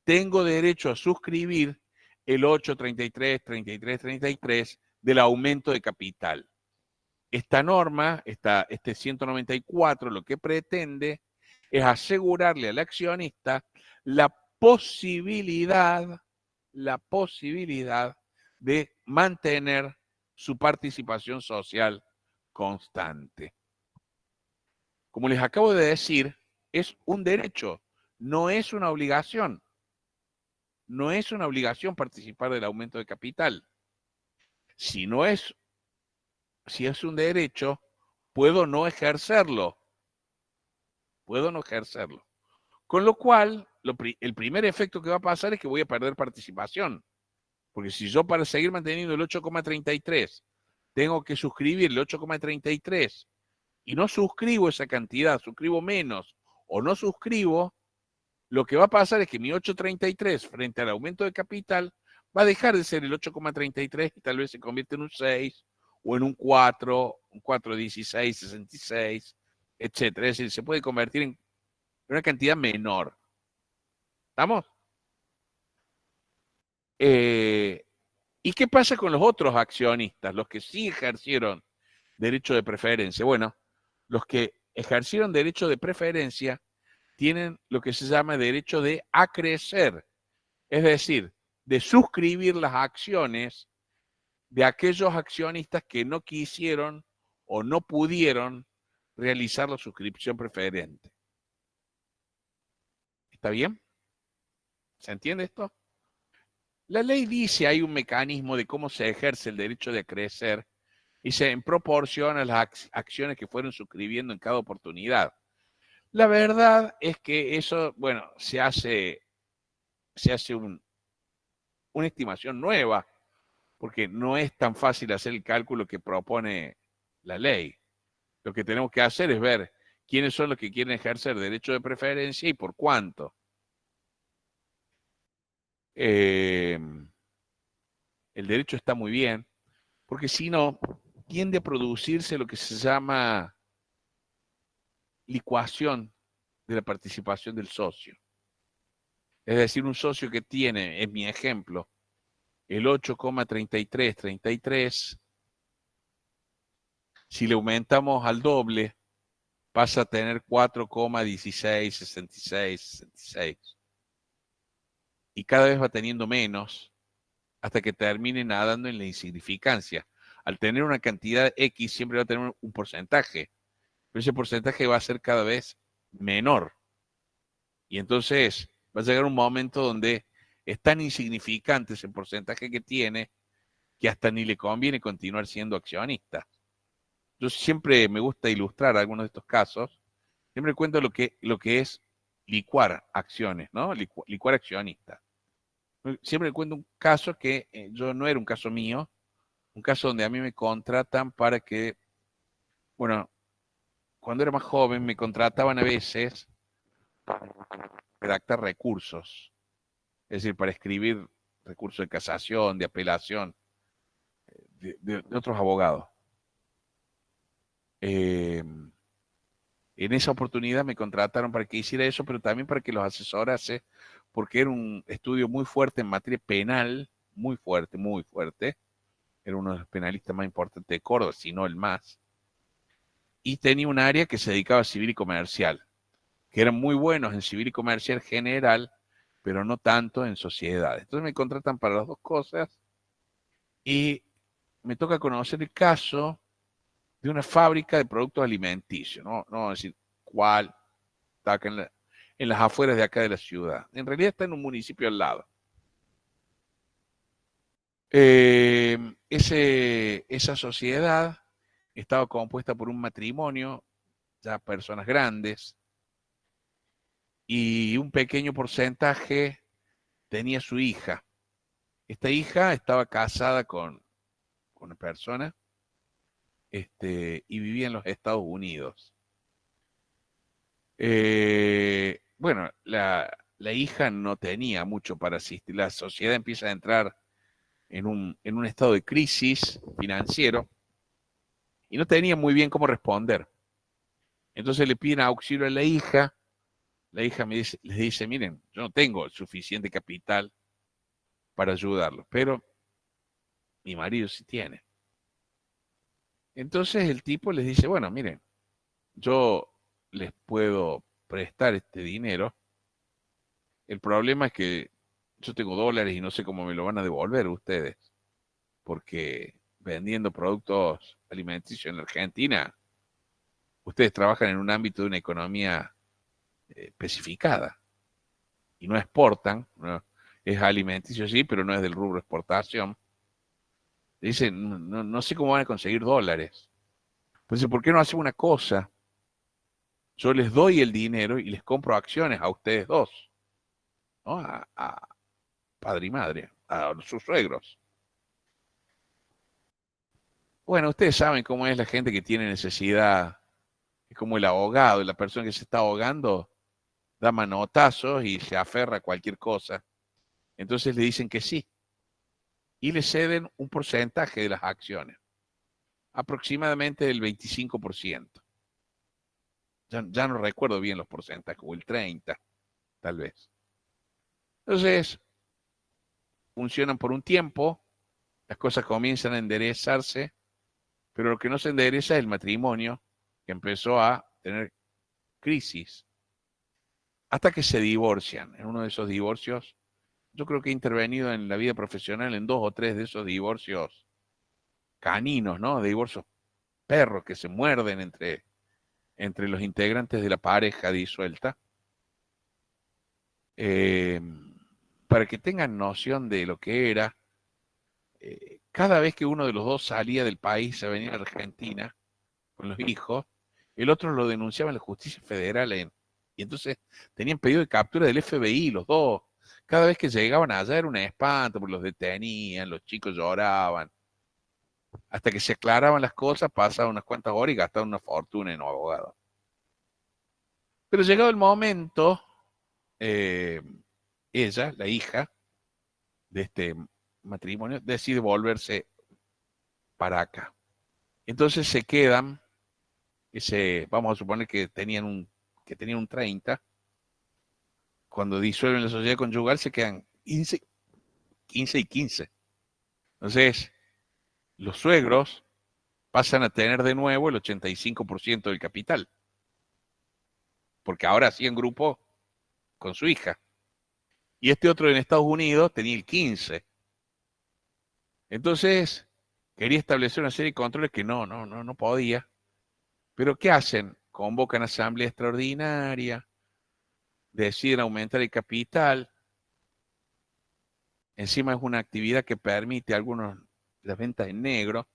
tengo derecho a suscribir el 8,333333 del aumento de capital. Esta norma, este 194, lo que pretende es asegurarle al accionista la posibilidad de mantener su participación social constante. Como les acabo de decir, es un derecho, no es una obligación. No es una obligación participar del aumento de capital. Si es un derecho, puedo no ejercerlo. Puedo no ejercerlo. Con lo cual, el primer efecto que va a pasar es que voy a perder participación. Porque si yo, para seguir manteniendo el 8,33 tengo que suscribir el 8,33 y no suscribo esa cantidad, suscribo menos o no suscribo, lo que va a pasar es que mi 8,33 frente al aumento de capital va a dejar de ser el 8,33 y tal vez se convierte en un 6 o en un 4, un 4,16, 66, etcétera. Es decir, se puede convertir en una cantidad menor. ¿Estamos? ¿Y qué pasa con los otros accionistas, los que sí ejercieron derecho de preferencia? Bueno, los que ejercieron derecho de preferencia tienen lo que se llama derecho de acrecer, es decir, de suscribir las acciones de aquellos accionistas que no quisieron o no pudieron realizar la suscripción preferente. ¿Está bien? ¿Se entiende esto? La ley dice, hay un mecanismo de cómo se ejerce el derecho de acrecer y se proporciona las acciones que fueron suscribiendo en cada oportunidad. La verdad es que eso, bueno, se hace una estimación nueva, porque no es tan fácil hacer el cálculo que propone la ley. Lo que tenemos que hacer es ver quiénes son los que quieren ejercer derecho de preferencia y por cuánto. El derecho está muy bien, porque si no, tiende a producirse lo que se llama licuación de la participación del socio. Es decir, un socio que tiene, en mi ejemplo, el 8,3333, si le aumentamos al doble, pasa a tener 4,166666. Y cada vez va teniendo menos hasta que termine nadando en la insignificancia. Al tener una cantidad X siempre va a tener un porcentaje, pero ese porcentaje va a ser cada vez menor. Y entonces va a llegar un momento donde es tan insignificante ese porcentaje que tiene que hasta ni le conviene continuar siendo accionista. Yo siempre me gusta ilustrar algunos de estos casos. Siempre cuento lo que es licuar acciones, ¿no? Licuar accionistas. Siempre cuento un caso que yo no era un caso mío, un caso donde a mí me contratan para que, bueno, cuando era más joven me contrataban a veces para redactar recursos, es decir, para escribir recursos de casación, de apelación, de otros abogados. En esa oportunidad me contrataron para que hiciera eso, pero también para que los asesorase porque era un estudio muy fuerte en materia penal, muy fuerte, muy fuerte. Era uno de los penalistas más importantes de Córdoba, si no el más. Y tenía un área que se dedicaba a civil y comercial, que eran muy buenos en civil y comercial general, pero no tanto en sociedad. Entonces me contratan para las dos cosas y me toca conocer el caso de una fábrica de productos alimenticios, no vamos a decir cuál, está acá en las afueras de acá de la ciudad. En realidad está en un municipio al lado. Esa sociedad estaba compuesta por un matrimonio, ya personas grandes, y un pequeño porcentaje tenía su hija. Esta hija estaba casada con una persona y vivía en los Estados Unidos. Bueno, la hija no tenía mucho para asistir. La sociedad empieza a entrar en un estado de crisis financiero y no tenía muy bien cómo responder. Entonces le piden auxilio a la hija. La hija les dice, miren, yo no tengo suficiente capital para ayudarlos, pero mi marido sí tiene. Entonces el tipo les dice, bueno, miren, yo les puedo prestar este dinero. El problema es que yo tengo dólares y no sé cómo me lo van a devolver ustedes, porque vendiendo productos alimenticios en la Argentina, ustedes trabajan en un ámbito de una economía especificada y no exportan, ¿no? Es alimenticio sí, pero no es del rubro exportación. Dicen, no sé cómo van a conseguir dólares. Entonces, ¿por qué no hacemos una cosa? Yo les doy el dinero y les compro acciones a ustedes dos, ¿no? A padre y madre, a sus suegros. Bueno, ustedes saben cómo es la gente que tiene necesidad, es como el ahogado, la persona que se está ahogando da manotazos y se aferra a cualquier cosa. Entonces le dicen que sí y le ceden un porcentaje de las acciones, aproximadamente del 25%. Ya no recuerdo bien los porcentajes, o el 30%, tal vez. Entonces, funcionan por un tiempo, las cosas comienzan a enderezarse, pero lo que no se endereza es el matrimonio, que empezó a tener crisis, hasta que se divorcian. En uno de esos divorcios, yo creo que he intervenido en la vida profesional en 2 o 3 de esos divorcios caninos, ¿no? De divorcios perros que se muerden entre los integrantes de la pareja disuelta. Para que tengan noción de lo que era, cada vez que uno de los dos salía del país, se venía a Argentina con los hijos, el otro lo denunciaba en la justicia federal y entonces tenían pedido de captura del FBI, los dos. Cada vez que llegaban allá era un espanto, porque los detenían, los chicos lloraban. Hasta que se aclaraban las cosas, pasaban unas cuantas horas y gastaban una fortuna en abogados. Pero llegado el momento, ella, la hija de este matrimonio, decide volverse para acá. Entonces se quedan, vamos a suponer que tenían un 30, cuando disuelven la sociedad conyugal se quedan 15 y 15. Entonces, los suegros pasan a tener de nuevo el 85% del capital, porque ahora hacían grupo con su hija. Y este otro en Estados Unidos tenía el 15%. Entonces, quería establecer una serie de controles que no podía. Pero ¿qué hacen? Convocan asamblea extraordinaria, deciden aumentar el capital. Encima es una actividad que permite las ventas en negro,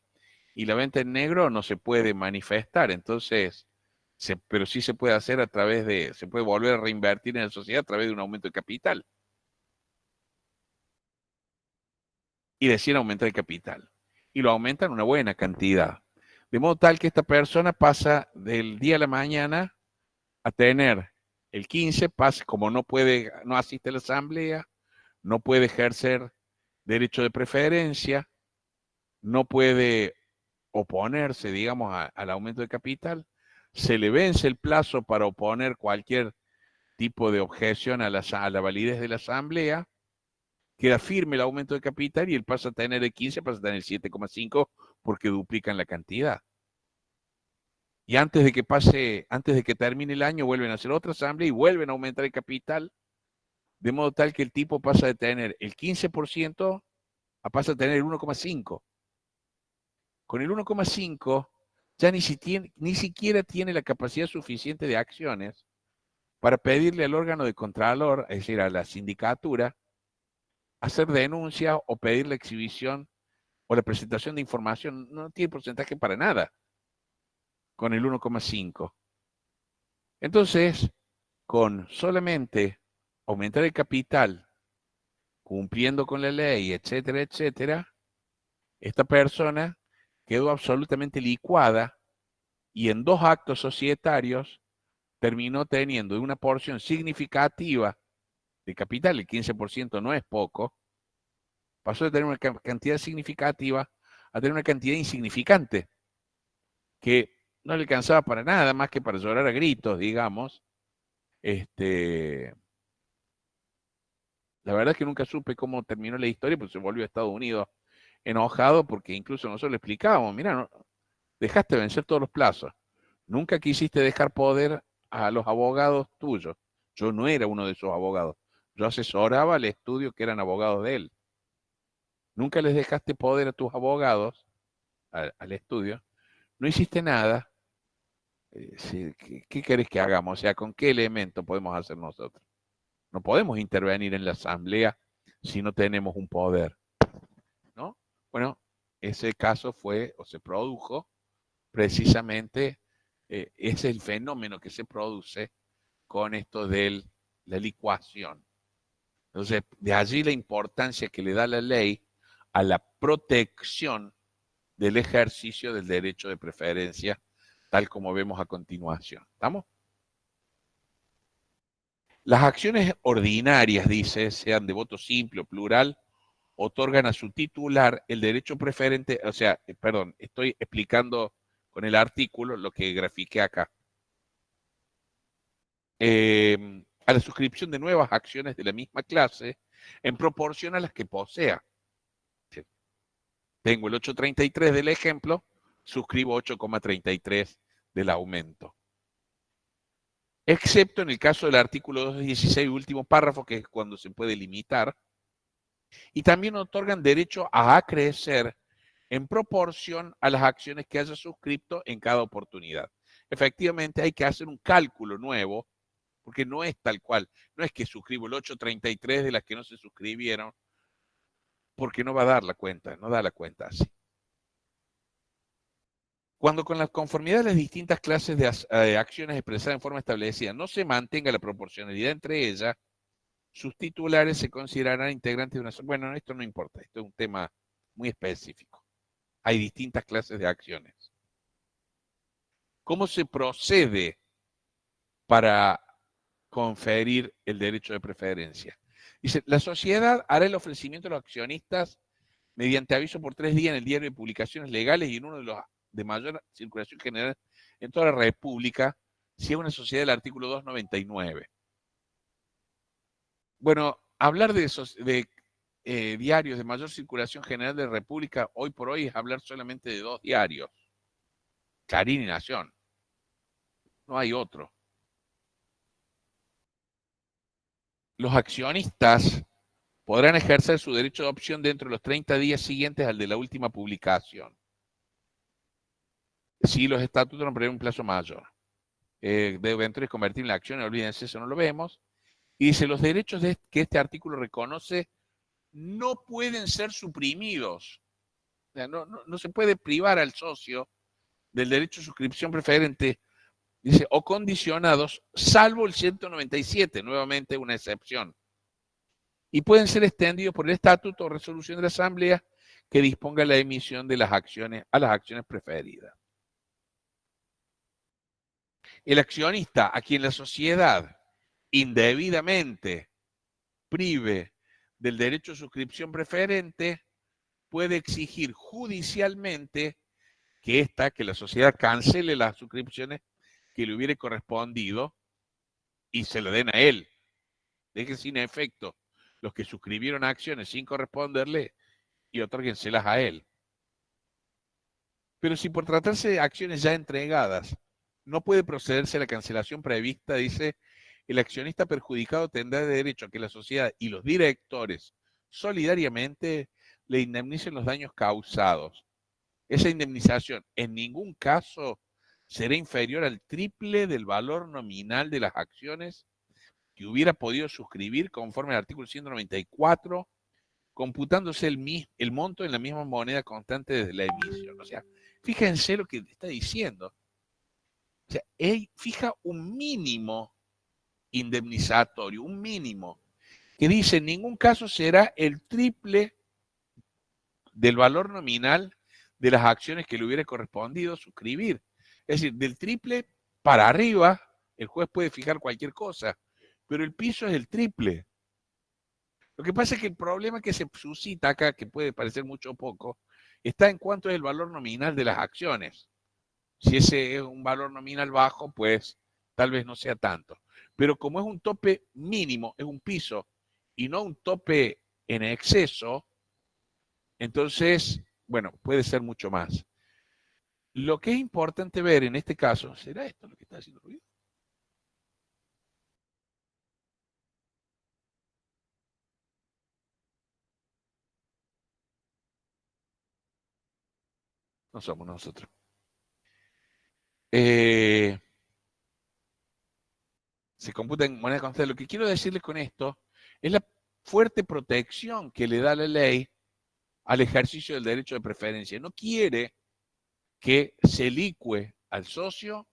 y la venta en negro no se puede manifestar, entonces, pero sí se puede hacer se puede volver a reinvertir en la sociedad a través de un aumento de capital. Y deciden aumentar el capital. Y lo aumentan una buena cantidad. De modo tal que esta persona pasa del día a la mañana a tener el 15, como no asiste a la asamblea, no puede ejercer derecho de preferencia, no puede oponerse, digamos, al aumento de capital, se le vence el plazo para oponer cualquier tipo de objeción a la validez de la asamblea, queda firme el aumento de capital y él pasa a tener el 15, pasa a tener el 7,5 porque duplican la cantidad. Y antes de que termine el año, vuelven a hacer otra asamblea y vuelven a aumentar el capital, de modo tal que el tipo pasa de tener el 15% a pasa a tener el 1,5. Con el 1,5 ya ni siquiera tiene la capacidad suficiente de acciones para pedirle al órgano de contralor, es decir, a la sindicatura, hacer denuncia o pedir la exhibición o la presentación de información. No tiene porcentaje para nada con el 1,5. Entonces, con solamente aumentar el capital, cumpliendo con la ley, etcétera, etcétera, esta persona quedó absolutamente licuada y en 2 actos societarios terminó teniendo una porción significativa de capital, el 15% no es poco, pasó de tener una cantidad significativa a tener una cantidad insignificante, que no le alcanzaba para nada más que para llorar a gritos, digamos. La verdad es que nunca supe cómo terminó la historia, pero se volvió a Estados Unidos enojado porque incluso nosotros le explicábamos, mira, no, dejaste vencer todos los plazos, nunca quisiste dejar poder a los abogados tuyos. Yo no era uno de esos abogados, yo asesoraba al estudio que eran abogados de él. Nunca les dejaste poder a tus abogados, al estudio, no hiciste nada. ¿Qué querés que hagamos? O sea, ¿con qué elemento podemos hacer nosotros? No podemos intervenir en la asamblea si no tenemos un poder, ¿no? Bueno, ese caso fue o se produjo precisamente, es el fenómeno que se produce con esto de la licuación. Entonces, de allí la importancia que le da la ley a la protección del ejercicio del derecho de preferencia, tal como vemos a continuación. ¿Estamos? Las acciones ordinarias, dice, sean de voto simple o plural, otorgan a su titular el derecho preferente, o sea, perdón, estoy explicando con el artículo lo que grafiqué acá. A la suscripción de nuevas acciones de la misma clase en proporción a las que posea. Tengo el 833 del ejemplo, suscribo 8,33 del aumento. Excepto en el caso del artículo 216, último párrafo, que es cuando se puede limitar. Y también otorgan derecho a acrecer en proporción a las acciones que haya suscrito en cada oportunidad. Efectivamente, hay que hacer un cálculo nuevo, porque no es tal cual. No es que suscribo el 833 de las que no se suscribieron, porque no va a dar la cuenta, no da la cuenta así. Cuando con la conformidad de las distintas clases de acciones expresadas en forma establecida no se mantenga la proporcionalidad entre ellas, sus titulares se considerarán integrantes de una sola. Bueno, esto no importa, esto es un tema muy específico. Hay distintas clases de acciones. ¿Cómo se procede para conferir el derecho de preferencia? Dice, la sociedad hará el ofrecimiento a los accionistas mediante aviso por 3 días en el diario de publicaciones legales y en uno de los de mayor circulación general en toda la República, si es una sociedad del artículo 299. Bueno, hablar de diarios de mayor circulación general de la República hoy por hoy es hablar solamente de 2 diarios, Clarín y Nación. No hay otro. Los accionistas podrán ejercer su derecho de opción dentro de los 30 días siguientes al de la última publicación. Si los estatutos no prevén un plazo mayor. Dentro de convertir en la acción, olvídense, eso no lo vemos. Y dice, los derechos que este artículo reconoce no pueden ser suprimidos. O sea, no se puede privar al socio del derecho de suscripción preferente, dice, o condicionados, salvo el 197, nuevamente una excepción. Y pueden ser extendidos por el estatuto o resolución de la Asamblea que disponga la emisión de las acciones a las acciones preferidas. El accionista a quien la sociedad indebidamente prive del derecho de suscripción preferente puede exigir judicialmente que la sociedad cancele las suscripciones que le hubiere correspondido y se lo den a él. Dejen sin efecto los que suscribieron acciones sin corresponderle y otórguenselas a él. Pero si por tratarse de acciones ya entregadas no puede procederse a la cancelación prevista, dice, el accionista perjudicado tendrá derecho a que la sociedad y los directores solidariamente le indemnicen los daños causados. Esa indemnización en ningún caso será inferior al triple del valor nominal de las acciones que hubiera podido suscribir conforme al artículo 194, computándose el monto en la misma moneda constante desde la emisión. O sea, fíjense lo que está diciendo. O sea, él fija un mínimo indemnizatorio, un mínimo, que dice en ningún caso será el triple del valor nominal de las acciones que le hubiera correspondido suscribir. Es decir, del triple para arriba, el juez puede fijar cualquier cosa, pero el piso es el triple. Lo que pasa es que el problema que se suscita acá, que puede parecer mucho o poco, está en cuánto es el valor nominal de las acciones. Si ese es un valor nominal bajo, pues tal vez no sea tanto. Pero como es un tope mínimo, es un piso, y no un tope en exceso, entonces, bueno, puede ser mucho más. Lo que es importante ver en este caso, ¿será esto lo que está haciendo ruido? No somos nosotros. Se computa en moneda constante. Lo que quiero decirles con esto es la fuerte protección que le da la ley al ejercicio del derecho de preferencia. No quiere que se licue al socio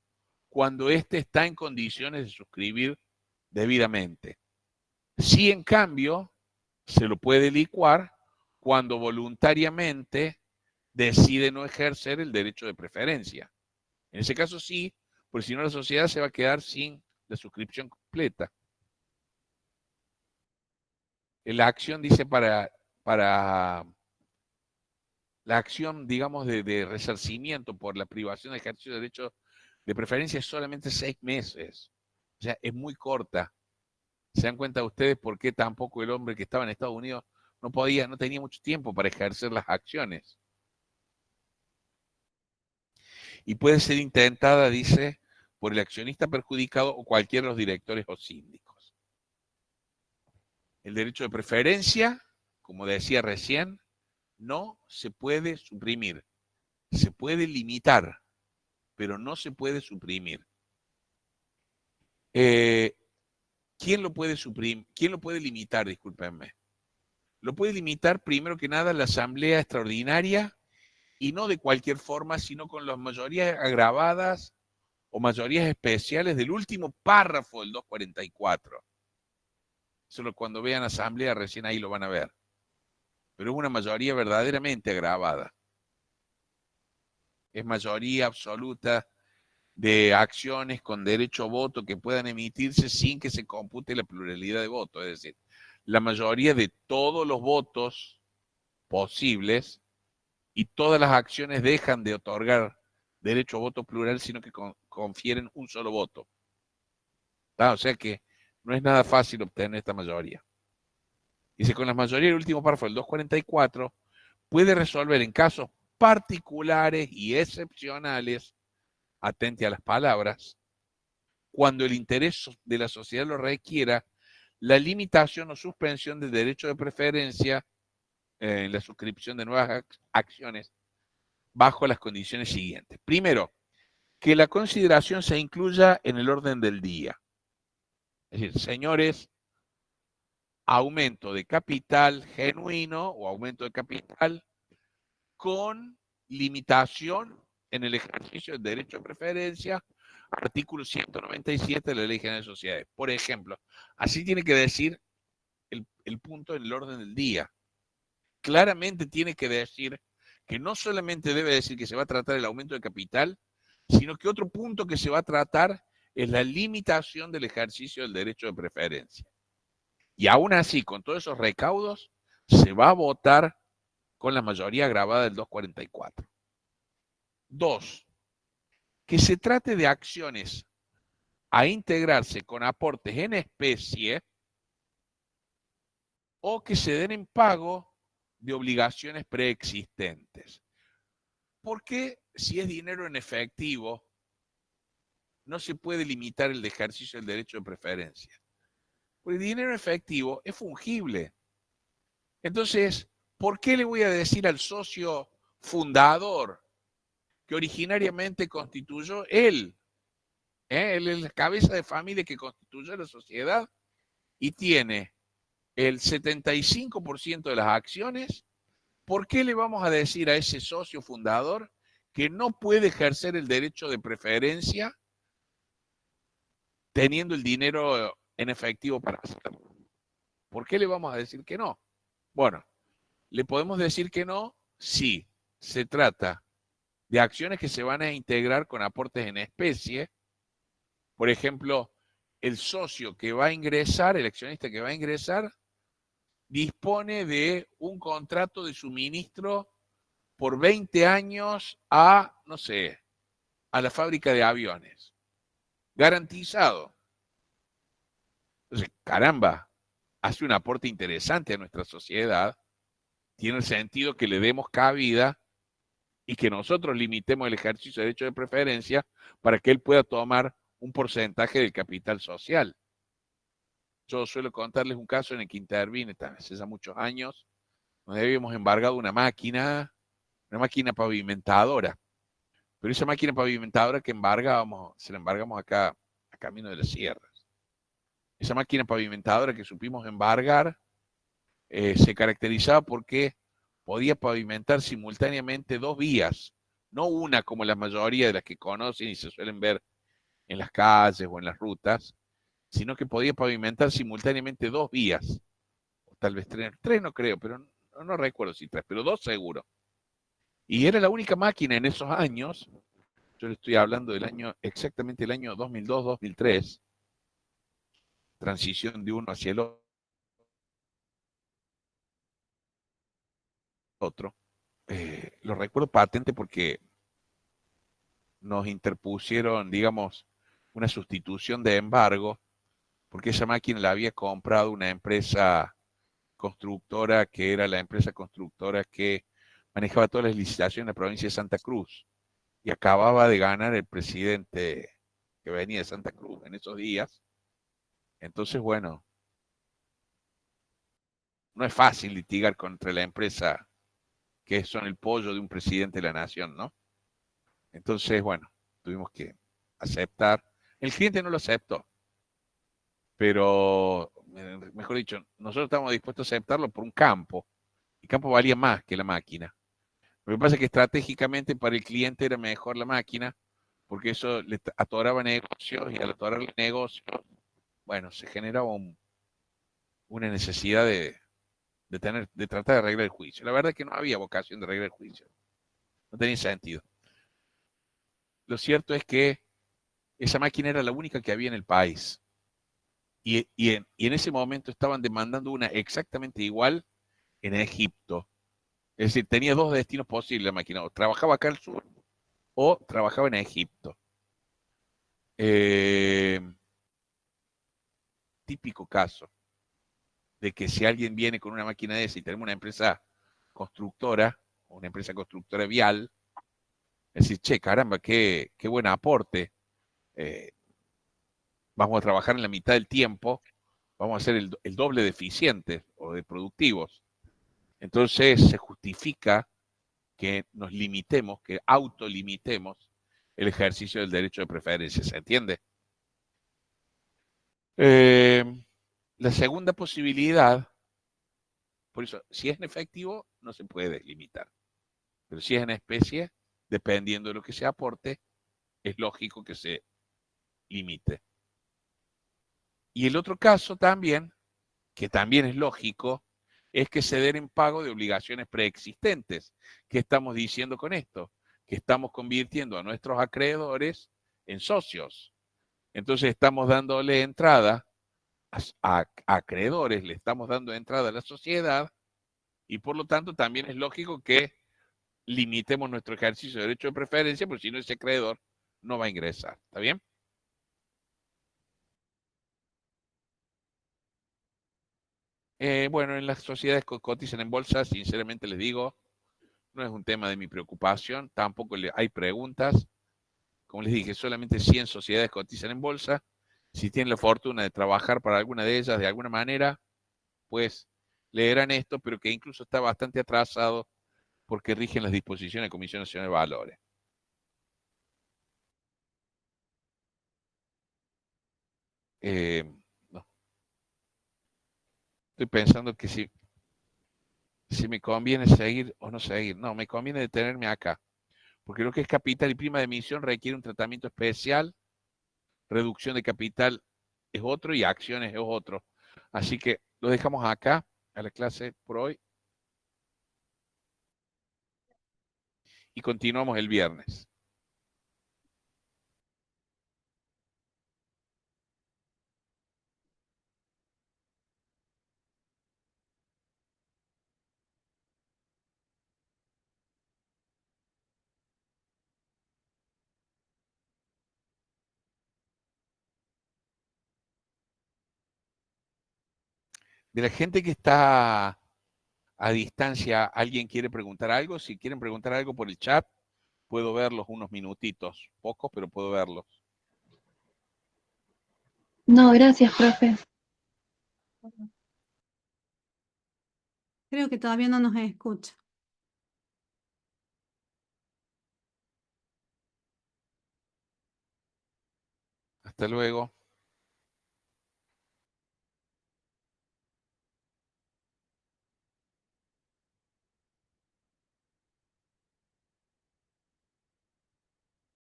cuando éste está en condiciones de suscribir debidamente. Sí, en cambio, se lo puede licuar cuando voluntariamente decide no ejercer el derecho de preferencia. En ese caso sí, porque si no la sociedad se va a quedar sin la suscripción completa. La acción dice para la acción, digamos, de resarcimiento por la privación de ejercicio de derecho de preferencia es solamente 6 meses. O sea, es muy corta. ¿Se dan cuenta ustedes por qué tampoco el hombre que estaba en Estados Unidos no tenía mucho tiempo para ejercer las acciones? Y puede ser intentada, dice, por el accionista perjudicado o cualquiera de los directores o síndicos. El derecho de preferencia, como decía recién, no se puede suprimir. Se puede limitar, pero no se puede suprimir. ¿Quién lo puede suprimir? ¿Quién lo puede limitar? Discúlpenme. Lo puede limitar primero que nada la Asamblea Extraordinaria y no de cualquier forma, sino con las mayorías agravadas o mayorías especiales del último párrafo del 244. Solo cuando vean Asamblea recién ahí lo van a ver. Pero es una mayoría verdaderamente agravada. Es mayoría absoluta de acciones con derecho a voto que puedan emitirse sin que se compute la pluralidad de votos. Es decir, la mayoría de todos los votos posibles y todas las acciones dejan de otorgar derecho a voto plural, sino que confieren un solo voto. O sea que no es nada fácil obtener esta mayoría. Dice, con la mayoría del último párrafo del 244, puede resolver en casos particulares y excepcionales, atente a las palabras, cuando el interés de la sociedad lo requiera, la limitación o suspensión del derecho de preferencia en la suscripción de nuevas acciones bajo las condiciones siguientes. Primero, que la consideración se incluya en el orden del día. Es decir, señores, aumento de capital genuino o aumento de capital con limitación en el ejercicio del derecho de preferencia, artículo 197 de la Ley General de Sociedades. Por ejemplo, así tiene que decir el punto en el orden del día. Claramente tiene que decir que no solamente debe decir que se va a tratar el aumento de capital, sino que otro punto que se va a tratar es la limitación del ejercicio del derecho de preferencia. Y aún así, con todos esos recaudos, se va a votar con la mayoría agravada del 244. 2. Que se trate de acciones a integrarse con aportes en especie o que se den en pago de obligaciones preexistentes. ¿Por qué si es dinero en efectivo no se puede limitar el ejercicio del derecho de preferencia? Porque el dinero en efectivo es fungible. Entonces, ¿por qué le voy a decir al socio fundador que originariamente constituyó él? Él es la cabeza de familia que constituyó la sociedad y tiene el 75% de las acciones. ¿Por qué le vamos a decir a ese socio fundador que no puede ejercer el derecho de preferencia teniendo el dinero en efectivo para hacerlo? ¿Por qué le vamos a decir que no? Bueno, le podemos decir que no si se trata de acciones que se van a integrar con aportes en especie. Por ejemplo, el socio que va a ingresar, el accionista que va a ingresar, dispone de un contrato de suministro por 20 años a, no sé, a la fábrica de aviones. Garantizado. Entonces, caramba, hace un aporte interesante a nuestra sociedad. Tiene sentido que le demos cabida y que nosotros limitemos el ejercicio de derecho de preferencia para que él pueda tomar un porcentaje del capital social. Yo suelo contarles un caso en el que intervine hace ya muchos años, donde habíamos embargado una máquina pavimentadora. Pero esa máquina pavimentadora que embargábamos, se la embargamos acá a Camino de las Sierras. Esa máquina pavimentadora que supimos embargar se caracterizaba porque podía pavimentar simultáneamente 2 vías, no una como la mayoría de las que conocen y se suelen ver en las calles o en las rutas, sino que podía pavimentar simultáneamente 2 vías, o tal vez 3, 3 no creo, pero no recuerdo si 3, pero 2 seguro. Y era la única máquina en esos años, yo le estoy hablando del año, exactamente el año 2002-2003, transición de uno hacia el otro. Lo recuerdo patente porque nos interpusieron, digamos, una sustitución de embargo, porque esa máquina la había comprado una empresa constructora que era la empresa constructora que manejaba todas las licitaciones en la provincia de Santa Cruz. Y acababa de ganar el presidente que venía de Santa Cruz en esos días. Entonces, bueno, no es fácil litigar contra la empresa que son el pollo de un presidente de la nación, ¿no? Entonces, bueno, tuvimos que aceptar. El cliente no lo aceptó, pero, mejor dicho, nosotros estábamos dispuestos a aceptarlo por un campo. El campo valía más que la máquina. Lo que pasa es que estratégicamente para el cliente era mejor la máquina, porque eso le atoraba negocios y al atorar negocios, bueno, se generaba una necesidad de tratar de arreglar el juicio. La verdad es que no había vocación de arreglar el juicio. No tenía sentido. Lo cierto es que esa máquina era la única que había en el país. Y en ese momento estaban demandando una exactamente igual en Egipto. Es decir, tenía 2 destinos posibles la máquina. O trabajaba acá al sur o trabajaba en Egipto. Típico caso de que si alguien viene con una máquina de esa y tenemos una empresa constructora, una empresa constructora vial, es decir, che, caramba, qué buen aporte. Vamos a trabajar en la mitad del tiempo, vamos a ser el doble de eficientes o de productivos. Entonces se justifica que nos limitemos, que autolimitemos el ejercicio del derecho de preferencia, ¿se entiende? La segunda posibilidad, por eso, si es en efectivo, no se puede limitar. Pero si es en especie, dependiendo de lo que se aporte, es lógico que se limite. Y el otro caso también, que también es lógico, es que se den en pago de obligaciones preexistentes. ¿Qué estamos diciendo con esto? Que estamos convirtiendo a nuestros acreedores en socios. Entonces estamos dándole entrada a acreedores, le estamos dando entrada a la sociedad y por lo tanto también es lógico que limitemos nuestro ejercicio de derecho de preferencia, porque si no ese acreedor no va a ingresar. ¿Está bien? Bueno, en las sociedades que cotizan en bolsa, sinceramente les digo, no es un tema de mi preocupación, tampoco hay preguntas. Como les dije, solamente 100 sociedades cotizan en bolsa. Si tienen la fortuna de trabajar para alguna de ellas de alguna manera, pues leerán esto, pero que incluso está bastante atrasado porque rigen las disposiciones de Comisión Nacional de Valores. No. Estoy pensando que si me conviene seguir o no seguir. No, me conviene detenerme acá, porque lo que es capital y prima de emisión requiere un tratamiento especial, reducción de capital es otro y acciones es otro. Así que lo dejamos acá a la clase por hoy y continuamos el viernes. De la gente que está a distancia, ¿alguien quiere preguntar algo? Si quieren preguntar algo por el chat, puedo verlos unos minutitos, pocos, pero puedo verlos. No, gracias, profe. Creo que todavía no nos escucha. Hasta luego.